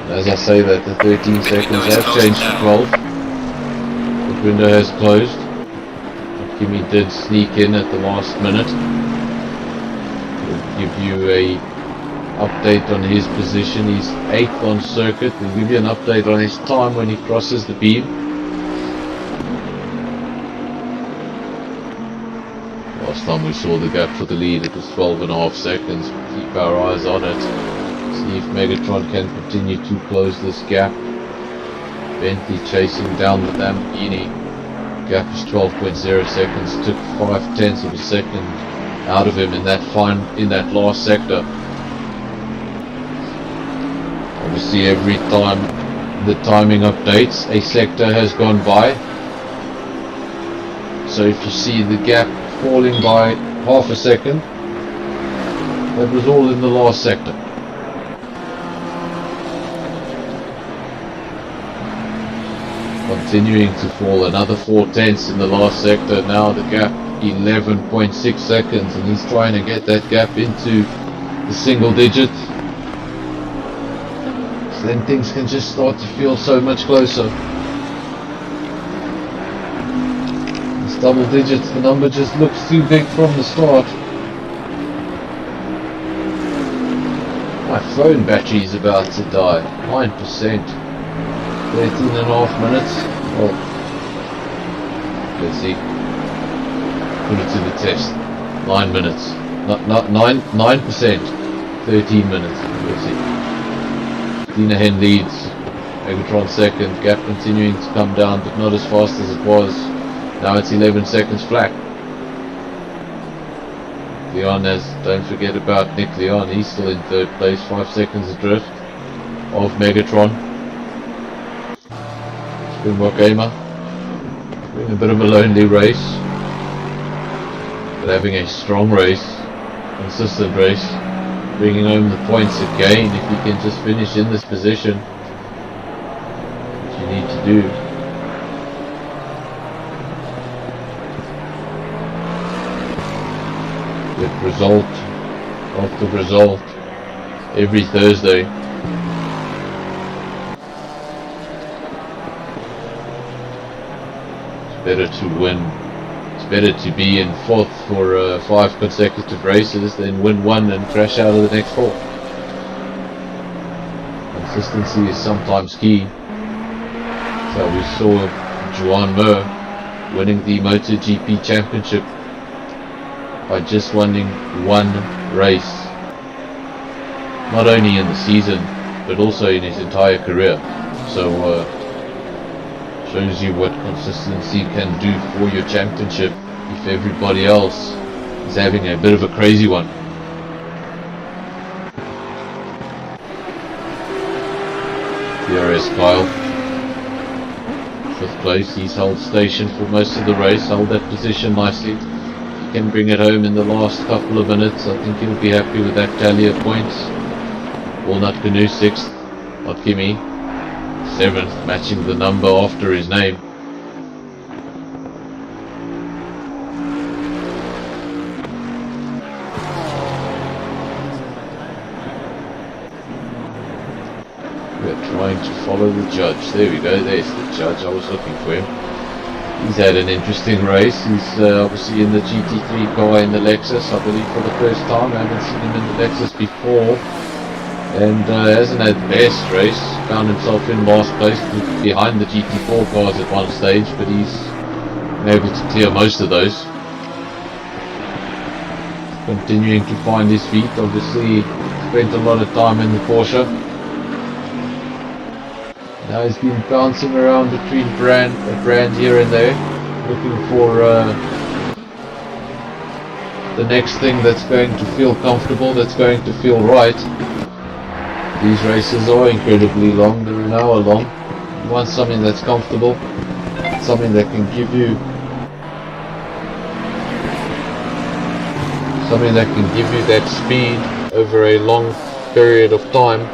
S1: And as I say that, the 13 seconds have changed to 12. The window has closed. Kimi did sneak in at the last minute. We'll give you a update on his position. He's 8th on circuit. We'll give you an update on his time when he crosses the beam. Last time we saw the gap for the lead, it was 12.5 seconds. We'll keep our eyes on it. See if Megatron can continue to close this gap. Bentley chasing down the Lamborghini. Gap is 12.0 seconds. Took 5/10 of a second out of him in that last sector. Obviously, every time the timing updates, a sector has gone by. So if you see the gap falling by half a second, that was all in the last sector. Continuing to fall another 4/10 in the last sector. Now the gap 11.6 seconds, and he's trying to get that gap into the single digits. So then things can just start to feel so much closer. It's double digits, the number just looks too big from the start. My phone battery is about to die, 9%. 13.5 minutes. Well, let's see. Put it to the test. 9 minutes. Not 9%. 13 minutes. We'll see. Tina Hen leads. Megatron second. Gap continuing to come down, but not as fast as it was. Now it's 11 seconds flat. Leon has, don't forget about Nick Leon. He's still in third place. 5 seconds adrift of Megatron. Springbok Gamer doing a bit of a lonely race, but having a strong race, consistent race, bringing home the points again. If you can just finish in this position, which you need to do. With result after result every Thursday. Better to win. It's better to be in 4th for 5 consecutive races than win 1 and crash out of the next 4. Consistency is sometimes key. So we saw Juan Mir winning the MotoGP Championship by just winning 1 race. Not only in the season, but also in his entire career. So shows you what consistency can do for your championship if everybody else is having a bit of a crazy one. DRS Kyle, 5th place. He's held station for most of the race, held that position nicely. If he can bring it home in the last couple of minutes, I think he'll be happy with that tally of points. Walnut Canoe 6th, not Kimi. 7th, matching the number after his name. We're trying to follow the judge. There we go, there's the judge. I was looking for him. He's had an interesting race. He's obviously in the GT3 car in the Lexus, I believe, for the first time. I haven't seen him in the Lexus before. And hasn't had the best race. Found himself in last place behind the GT4 cars at one stage, but he's been able to clear most of those. Continuing to find his feet. Obviously spent a lot of time in the Porsche. Now he's been bouncing around between brand here and there. looking for the next thing that's going to feel comfortable, that's going to feel right. These races are incredibly long, they're an hour long. You want something that's comfortable, something that can give you that speed over a long period of time.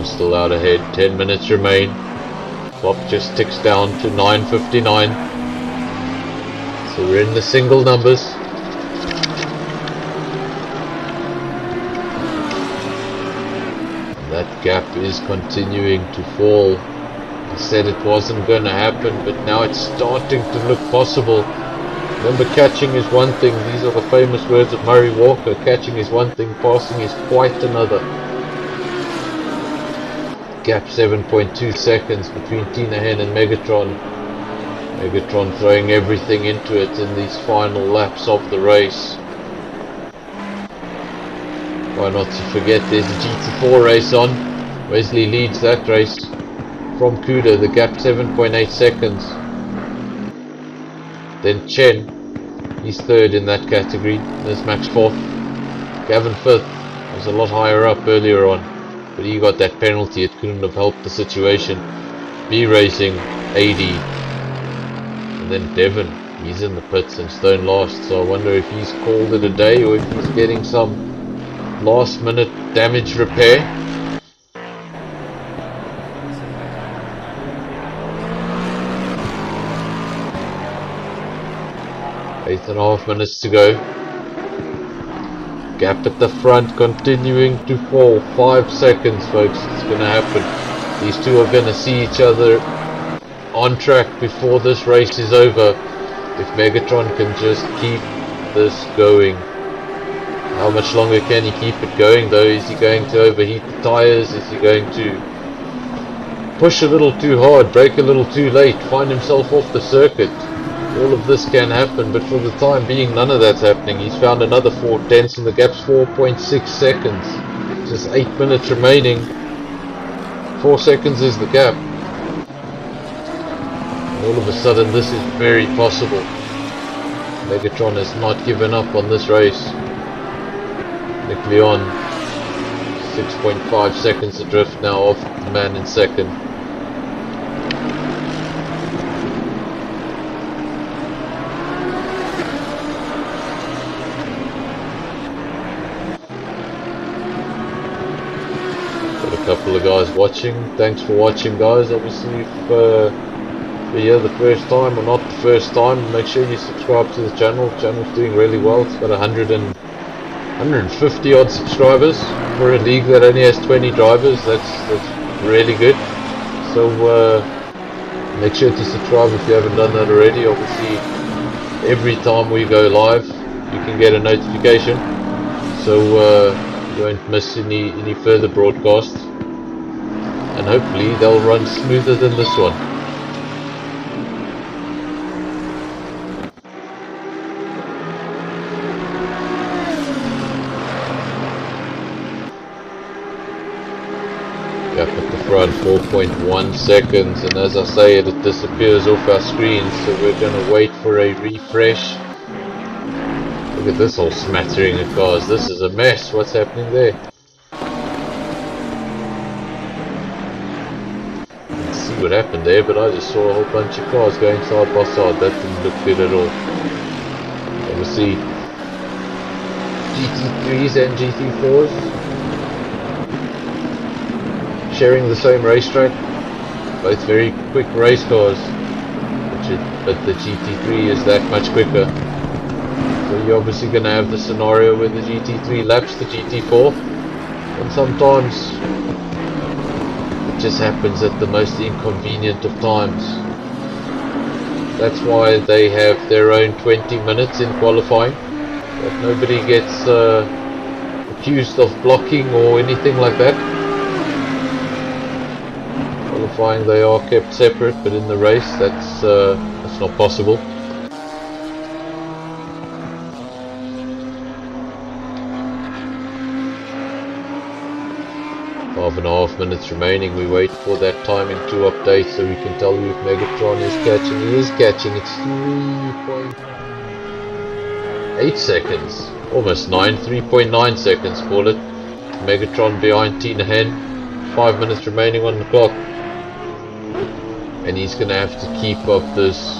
S1: Still out ahead, 10 minutes remain. Clock just ticks down to 9:59. So we're in the single numbers. And that gap is continuing to fall. I said it wasn't going to happen, but now it's starting to look possible. Remember, catching is one thing. These are the famous words of Murray Walker. Catching is one thing, passing is quite another. Gap 7.2 seconds between Tina Hen and Megatron. Megatron throwing everything into it in these final laps of the race. Try not to forget there's a GT4 race on. Wesley leads that race from Kuda, the gap 7.8 seconds. Then Chen, he's third in that category. There's Max fourth. Gavin fifth, was a lot higher up earlier on, but he got that penalty. It couldn't have helped the situation. B Racing 80, and then Devon, he's in the pits and Stone last, so I wonder if he's called it a day or if he's getting some last minute damage repair. 8.5 minutes to go. Gap at the front continuing to fall. 5 seconds, folks. It's going to happen. These two are going to see each other on track before this race is over. If Megatron can just keep this going. How much longer can he keep it going though? Is he going to overheat the tires? Is he going to push a little too hard, brake a little too late, find himself off the circuit? All of this can happen, but for the time being none of that's happening. He's found another 4 tenths and the gap's 4.6 seconds. Just 8 minutes remaining. 4 seconds is the gap. All of a sudden this is very possible. Megatron has not given up on this race. Nick Leon 6.5 seconds adrift now off the man in second. Got a couple of guys watching. Thanks for watching, guys. Obviously if you're here the first time or not the first time, make sure you subscribe to the channel. The channel's doing really well. It's got 150 odd subscribers for a league that only has 20 drivers. That's really good. So make sure to subscribe if you haven't done that already. Obviously every time we go live you can get a notification, so you won't miss any further broadcasts, and hopefully they'll run smoother than this one. Gap at the front 4.1 seconds, and as I say it disappears off our screen, so we're going to wait for a refresh. Look at this whole smattering of cars. This is a mess. What's happening there? Let's see what happened there, but I just saw a whole bunch of cars going side by side. That didn't look good at all. Obviously GT3s and GT4s sharing the same racetrack, both very quick race cars, but the GT3 is that much quicker. So you're obviously going to have the scenario where the GT3 laps the GT4, and sometimes it just happens at the most inconvenient of times. That's why they have their own 20 minutes in qualifying, that nobody gets accused of blocking or anything like that. qualifying they are kept separate, but in the race that's not possible. 5.5 minutes remaining. We wait for that timing to update so we can tell you if Megatron is catching. He is catching. It's 3.8 seconds. Almost 9. 3.9 seconds, call it. Megatron behind Tina Hen. 5 minutes remaining on the clock. And he's going to have to keep up this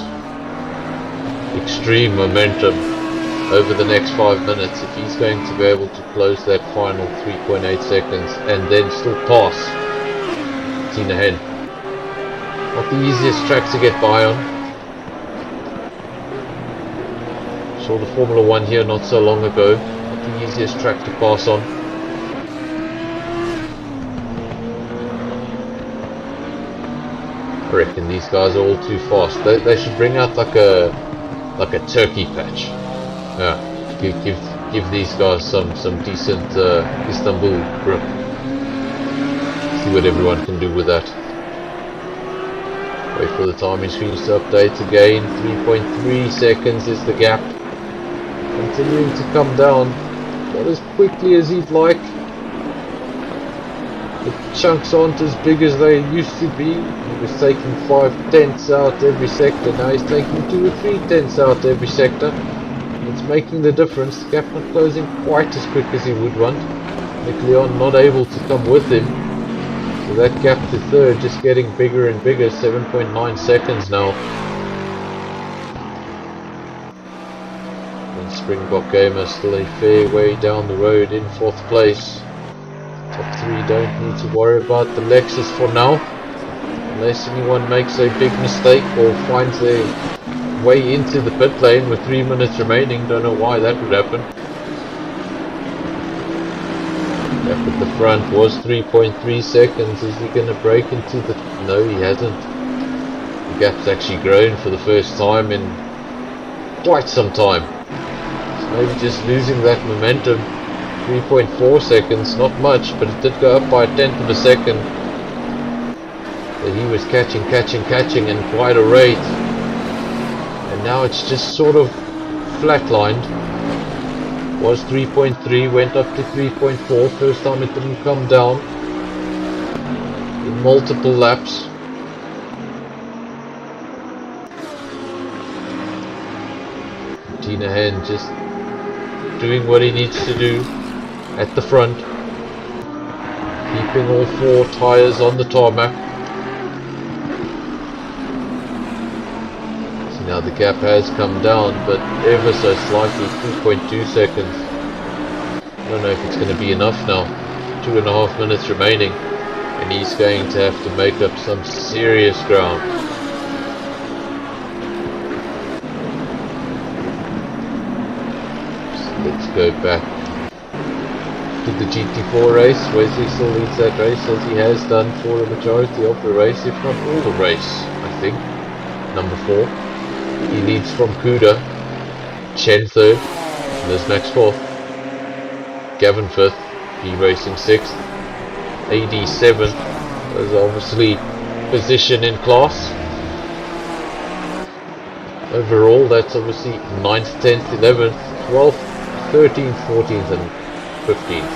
S1: extreme momentum over the next 5 minutes if he's going to be able to close that final 3.8 seconds and then still pass Tina Hen. Not the easiest track to get by on. Saw the Formula 1 here not so long ago. Not the easiest track to pass on. I reckon these guys are all too fast. They should bring out like a turkey patch. Yeah, give these guys some decent Istanbul grip. See what everyone can do with that. Wait for the timing screens to update again. 3.3 seconds is the gap. Continuing to come down. Not as quickly as he'd like. The chunks aren't as big as they used to be. He was taking 5 tenths out every sector. Now he's taking 2 or 3 tenths out every sector. It's making the difference. The gap not closing quite as quick as he would want. Nick Leon not able to come with him. So that gap to third just getting bigger and bigger. 7.9 seconds now. And Springbok Gamer still a fair way down the road in 4th place. Top 3 don't need to worry about the Lexus for now. Unless anyone makes a big mistake or finds their way into the pit lane with 3 minutes remaining. Don't know why that would happen. Gap at the front was 3.3 seconds. Is he going to break into the... No, he hasn't. The gap's actually grown for the first time in quite some time. So maybe just losing that momentum. 3.4 seconds, not much, but it did go up by a tenth of a second. That he was catching in quite a rate. And now it's just sort of flatlined. Was 3.3, went up to 3.4. First time it didn't come down in multiple laps. Tina Hen just doing what he needs to do at the front, keeping all 4 tyres on the tarmac. Now the gap has come down, but ever so slightly, 2.2 seconds. I don't know if it's going to be enough now. 2.5 minutes remaining, and he's going to have to make up some serious ground. So let's go back to the GT4 race. Wesley still leads that race, as he has done for a majority of the race, if not all the race, I think. Number 4. He leads from Kuda, Chen 3rd, and there's Max 4th, Gavin 5th, he racing 6th, AD 7th, there's obviously position in class. Overall that's obviously 9th, 10th, 11th, 12th, 13th, 14th and 15th.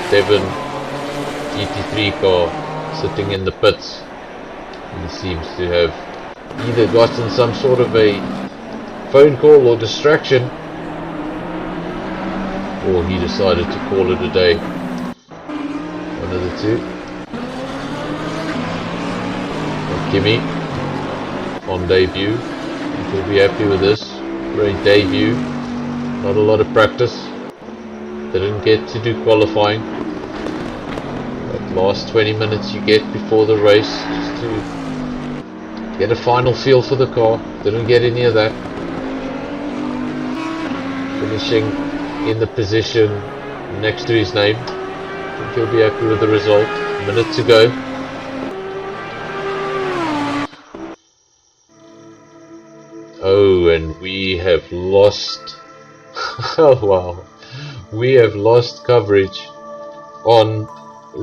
S1: 7 GT3 car sitting in the pits. He seems to have either gotten some sort of a phone call or distraction, or he decided to call it a day. One of the two. And Kimi on debut. He'll be happy with this. Great debut. Not a lot of practice. Didn't get to do qualifying. That last 20 minutes you get before the race just to get a final feel for the car. Didn't get any of that. Finishing in the position next to his name. I think he'll be happy with the result. A minute to go. Oh, and we have lost... oh wow. We have lost coverage on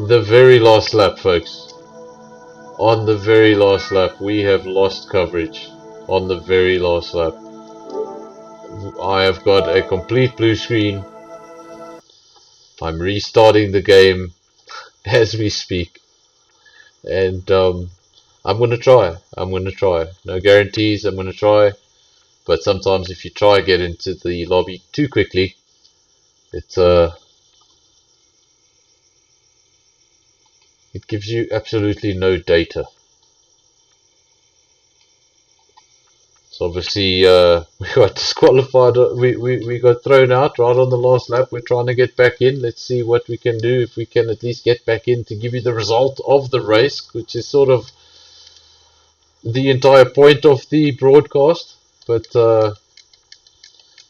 S1: the very last lap, folks. on the very last lap. We have lost coverage on the very last lap. I have got a complete blue screen. I'm restarting the game as we speak, and I'm gonna try. No guarantees. I'm gonna try, but sometimes if you try get into the lobby too quickly, it gives you absolutely no data. So obviously we got disqualified. We got thrown out right on the last lap. We're trying to get back in. Let's see what we can do, if we can at least get back in to give you the result of the race, which is sort of the entire point of the broadcast. But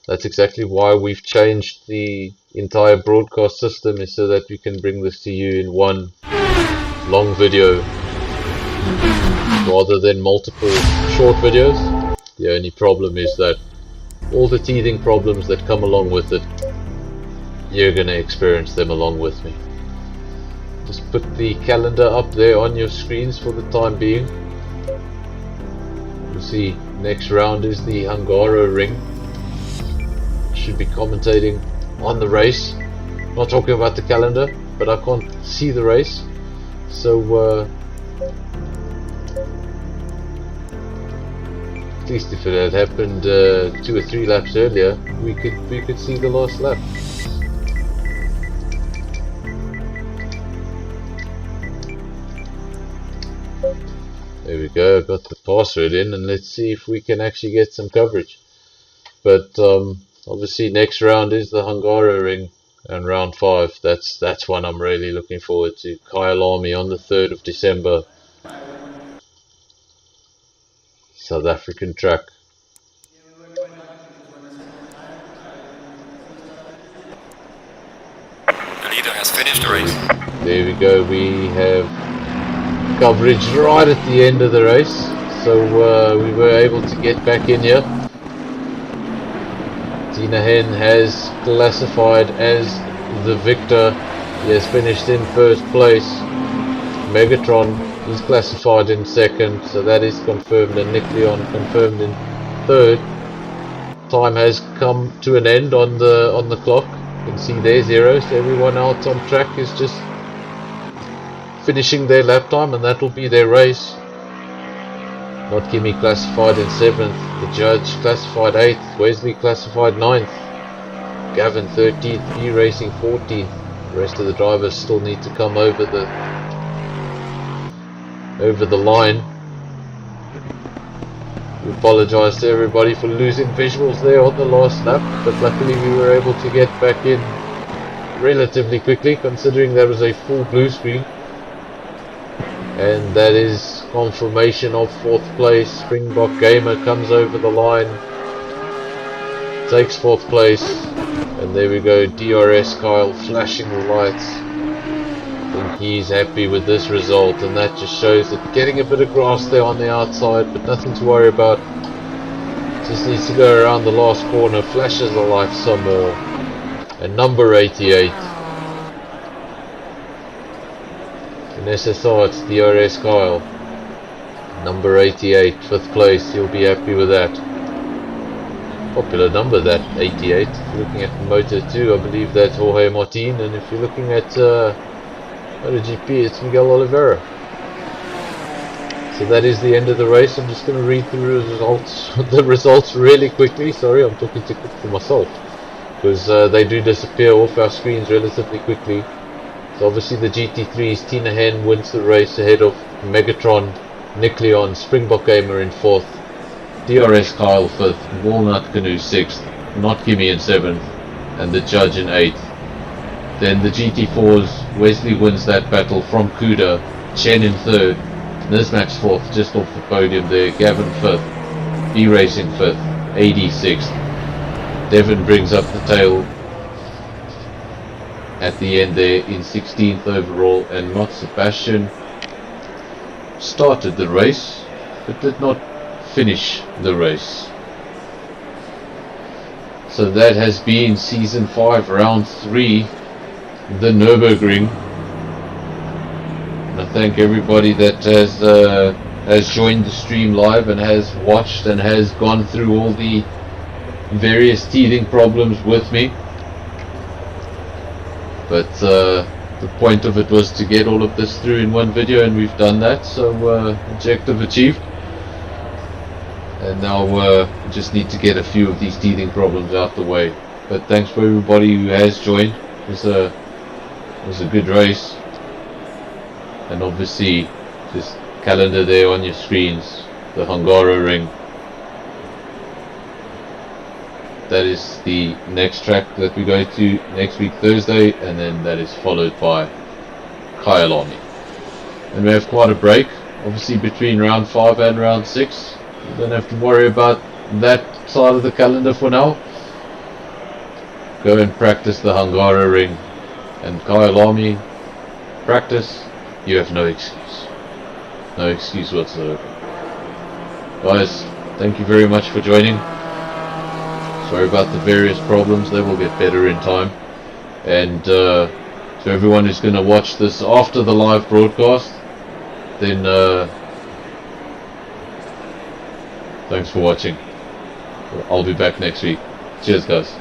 S1: that's exactly why we've changed the entire broadcast system, is so that we can bring this to you in one long video rather than multiple short videos. The only problem is that all the teething problems that come along with it, you're gonna experience them along with me. Just put the calendar up there on your screens for the time being. You see, next round is the Hungaroring. Should be commentating on the race. Not talking about the calendar, but I can't see the race, so at least if it had happened 2 or 3 laps earlier, we could see the last lap. There we go. I got the password in, and let's see if we can actually get some coverage. But obviously next round is the Hungaroring, and round 5. That's one I'm really looking forward to. Kyalami on the 3rd of December. South African track.
S4: The leader has finished the race.
S1: There we go. We have coverage right at the end of the race, so we were able to get back in here. Tina Hen has classified as the victor. He has finished in 1st place. Megatron is classified in 2nd, so that is confirmed, and Nick Leon confirmed in 3rd. Time has come to an end on the clock. You can see there 0, so everyone else on track is just finishing their lap time, and that will be their race. Not Kimmy classified in 7th, the judge classified 8th, Wesley classified 9th, Gavin 13th, B Racing 14th. The rest of the drivers still need to come over the line. We apologise to everybody for losing visuals there on the last lap, but luckily we were able to get back in relatively quickly, considering there was a full blue screen. And that is confirmation of 4th place. Springbok Gamer comes over the line, takes 4th place, and there we go, DRS Kyle flashing the lights. I think he's happy with this result, and that just shows that getting a bit of grass there on the outside, but nothing to worry about. Just needs to go around the last corner, flashes the lights some more, and number 88. In SSR it's DRS Kyle, number 88, 5th place. You'll be happy with that. Popular number, that 88. If you're looking at Moto 2, I believe that's Jorge Martin, and if you're looking at MotoGP, it's Miguel Oliveira. So that is the end of the race. I'm just going to read through the results really quickly. Sorry, I'm talking too quick for myself, because they do disappear off our screens relatively quickly. So obviously the GT3's Tina Hen wins the race ahead of Megatron, Nick Leon, Springbok Gamer in 4th, DRS Kyle 5th, Walnut Canoe 6th, Not Kimmy in 7th, and the Judge in 8th. Then the GT4's Wesley wins that battle from Kuda, Chen in 3rd, Nismax 4th, just off the podium there, Gavin 5th, B Racing 5th, AD 6th. Devon brings up the tail at the end there in 16th overall, and Not Sebastian started the race but did not finish the race. So that has been Season 5 Round 3, the Nurburgring. And I thank everybody that has joined the stream live and has watched and has gone through all the various teething problems with me. But the point of it was to get all of this through in one video, and we've done that, so objective achieved. And now we just need to get a few of these teething problems out the way. But thanks for everybody who has joined. It was a good race. And obviously, just calendar there on your screens, the Hungaroring. That is the next track that we go to next week Thursday, and then that is followed by Kyalami. And we have quite a break, obviously between round 5 and round 6. You don't have to worry about that side of the calendar for now. Go and practice the Hungaroring and Kyalami. Practice, you have no excuse. No excuse whatsoever. Guys, thank you very much for joining. Sorry about the various problems, they will get better in time. And to everyone who's going to watch this after the live broadcast, then thanks for watching. I'll be back next week. Cheers guys.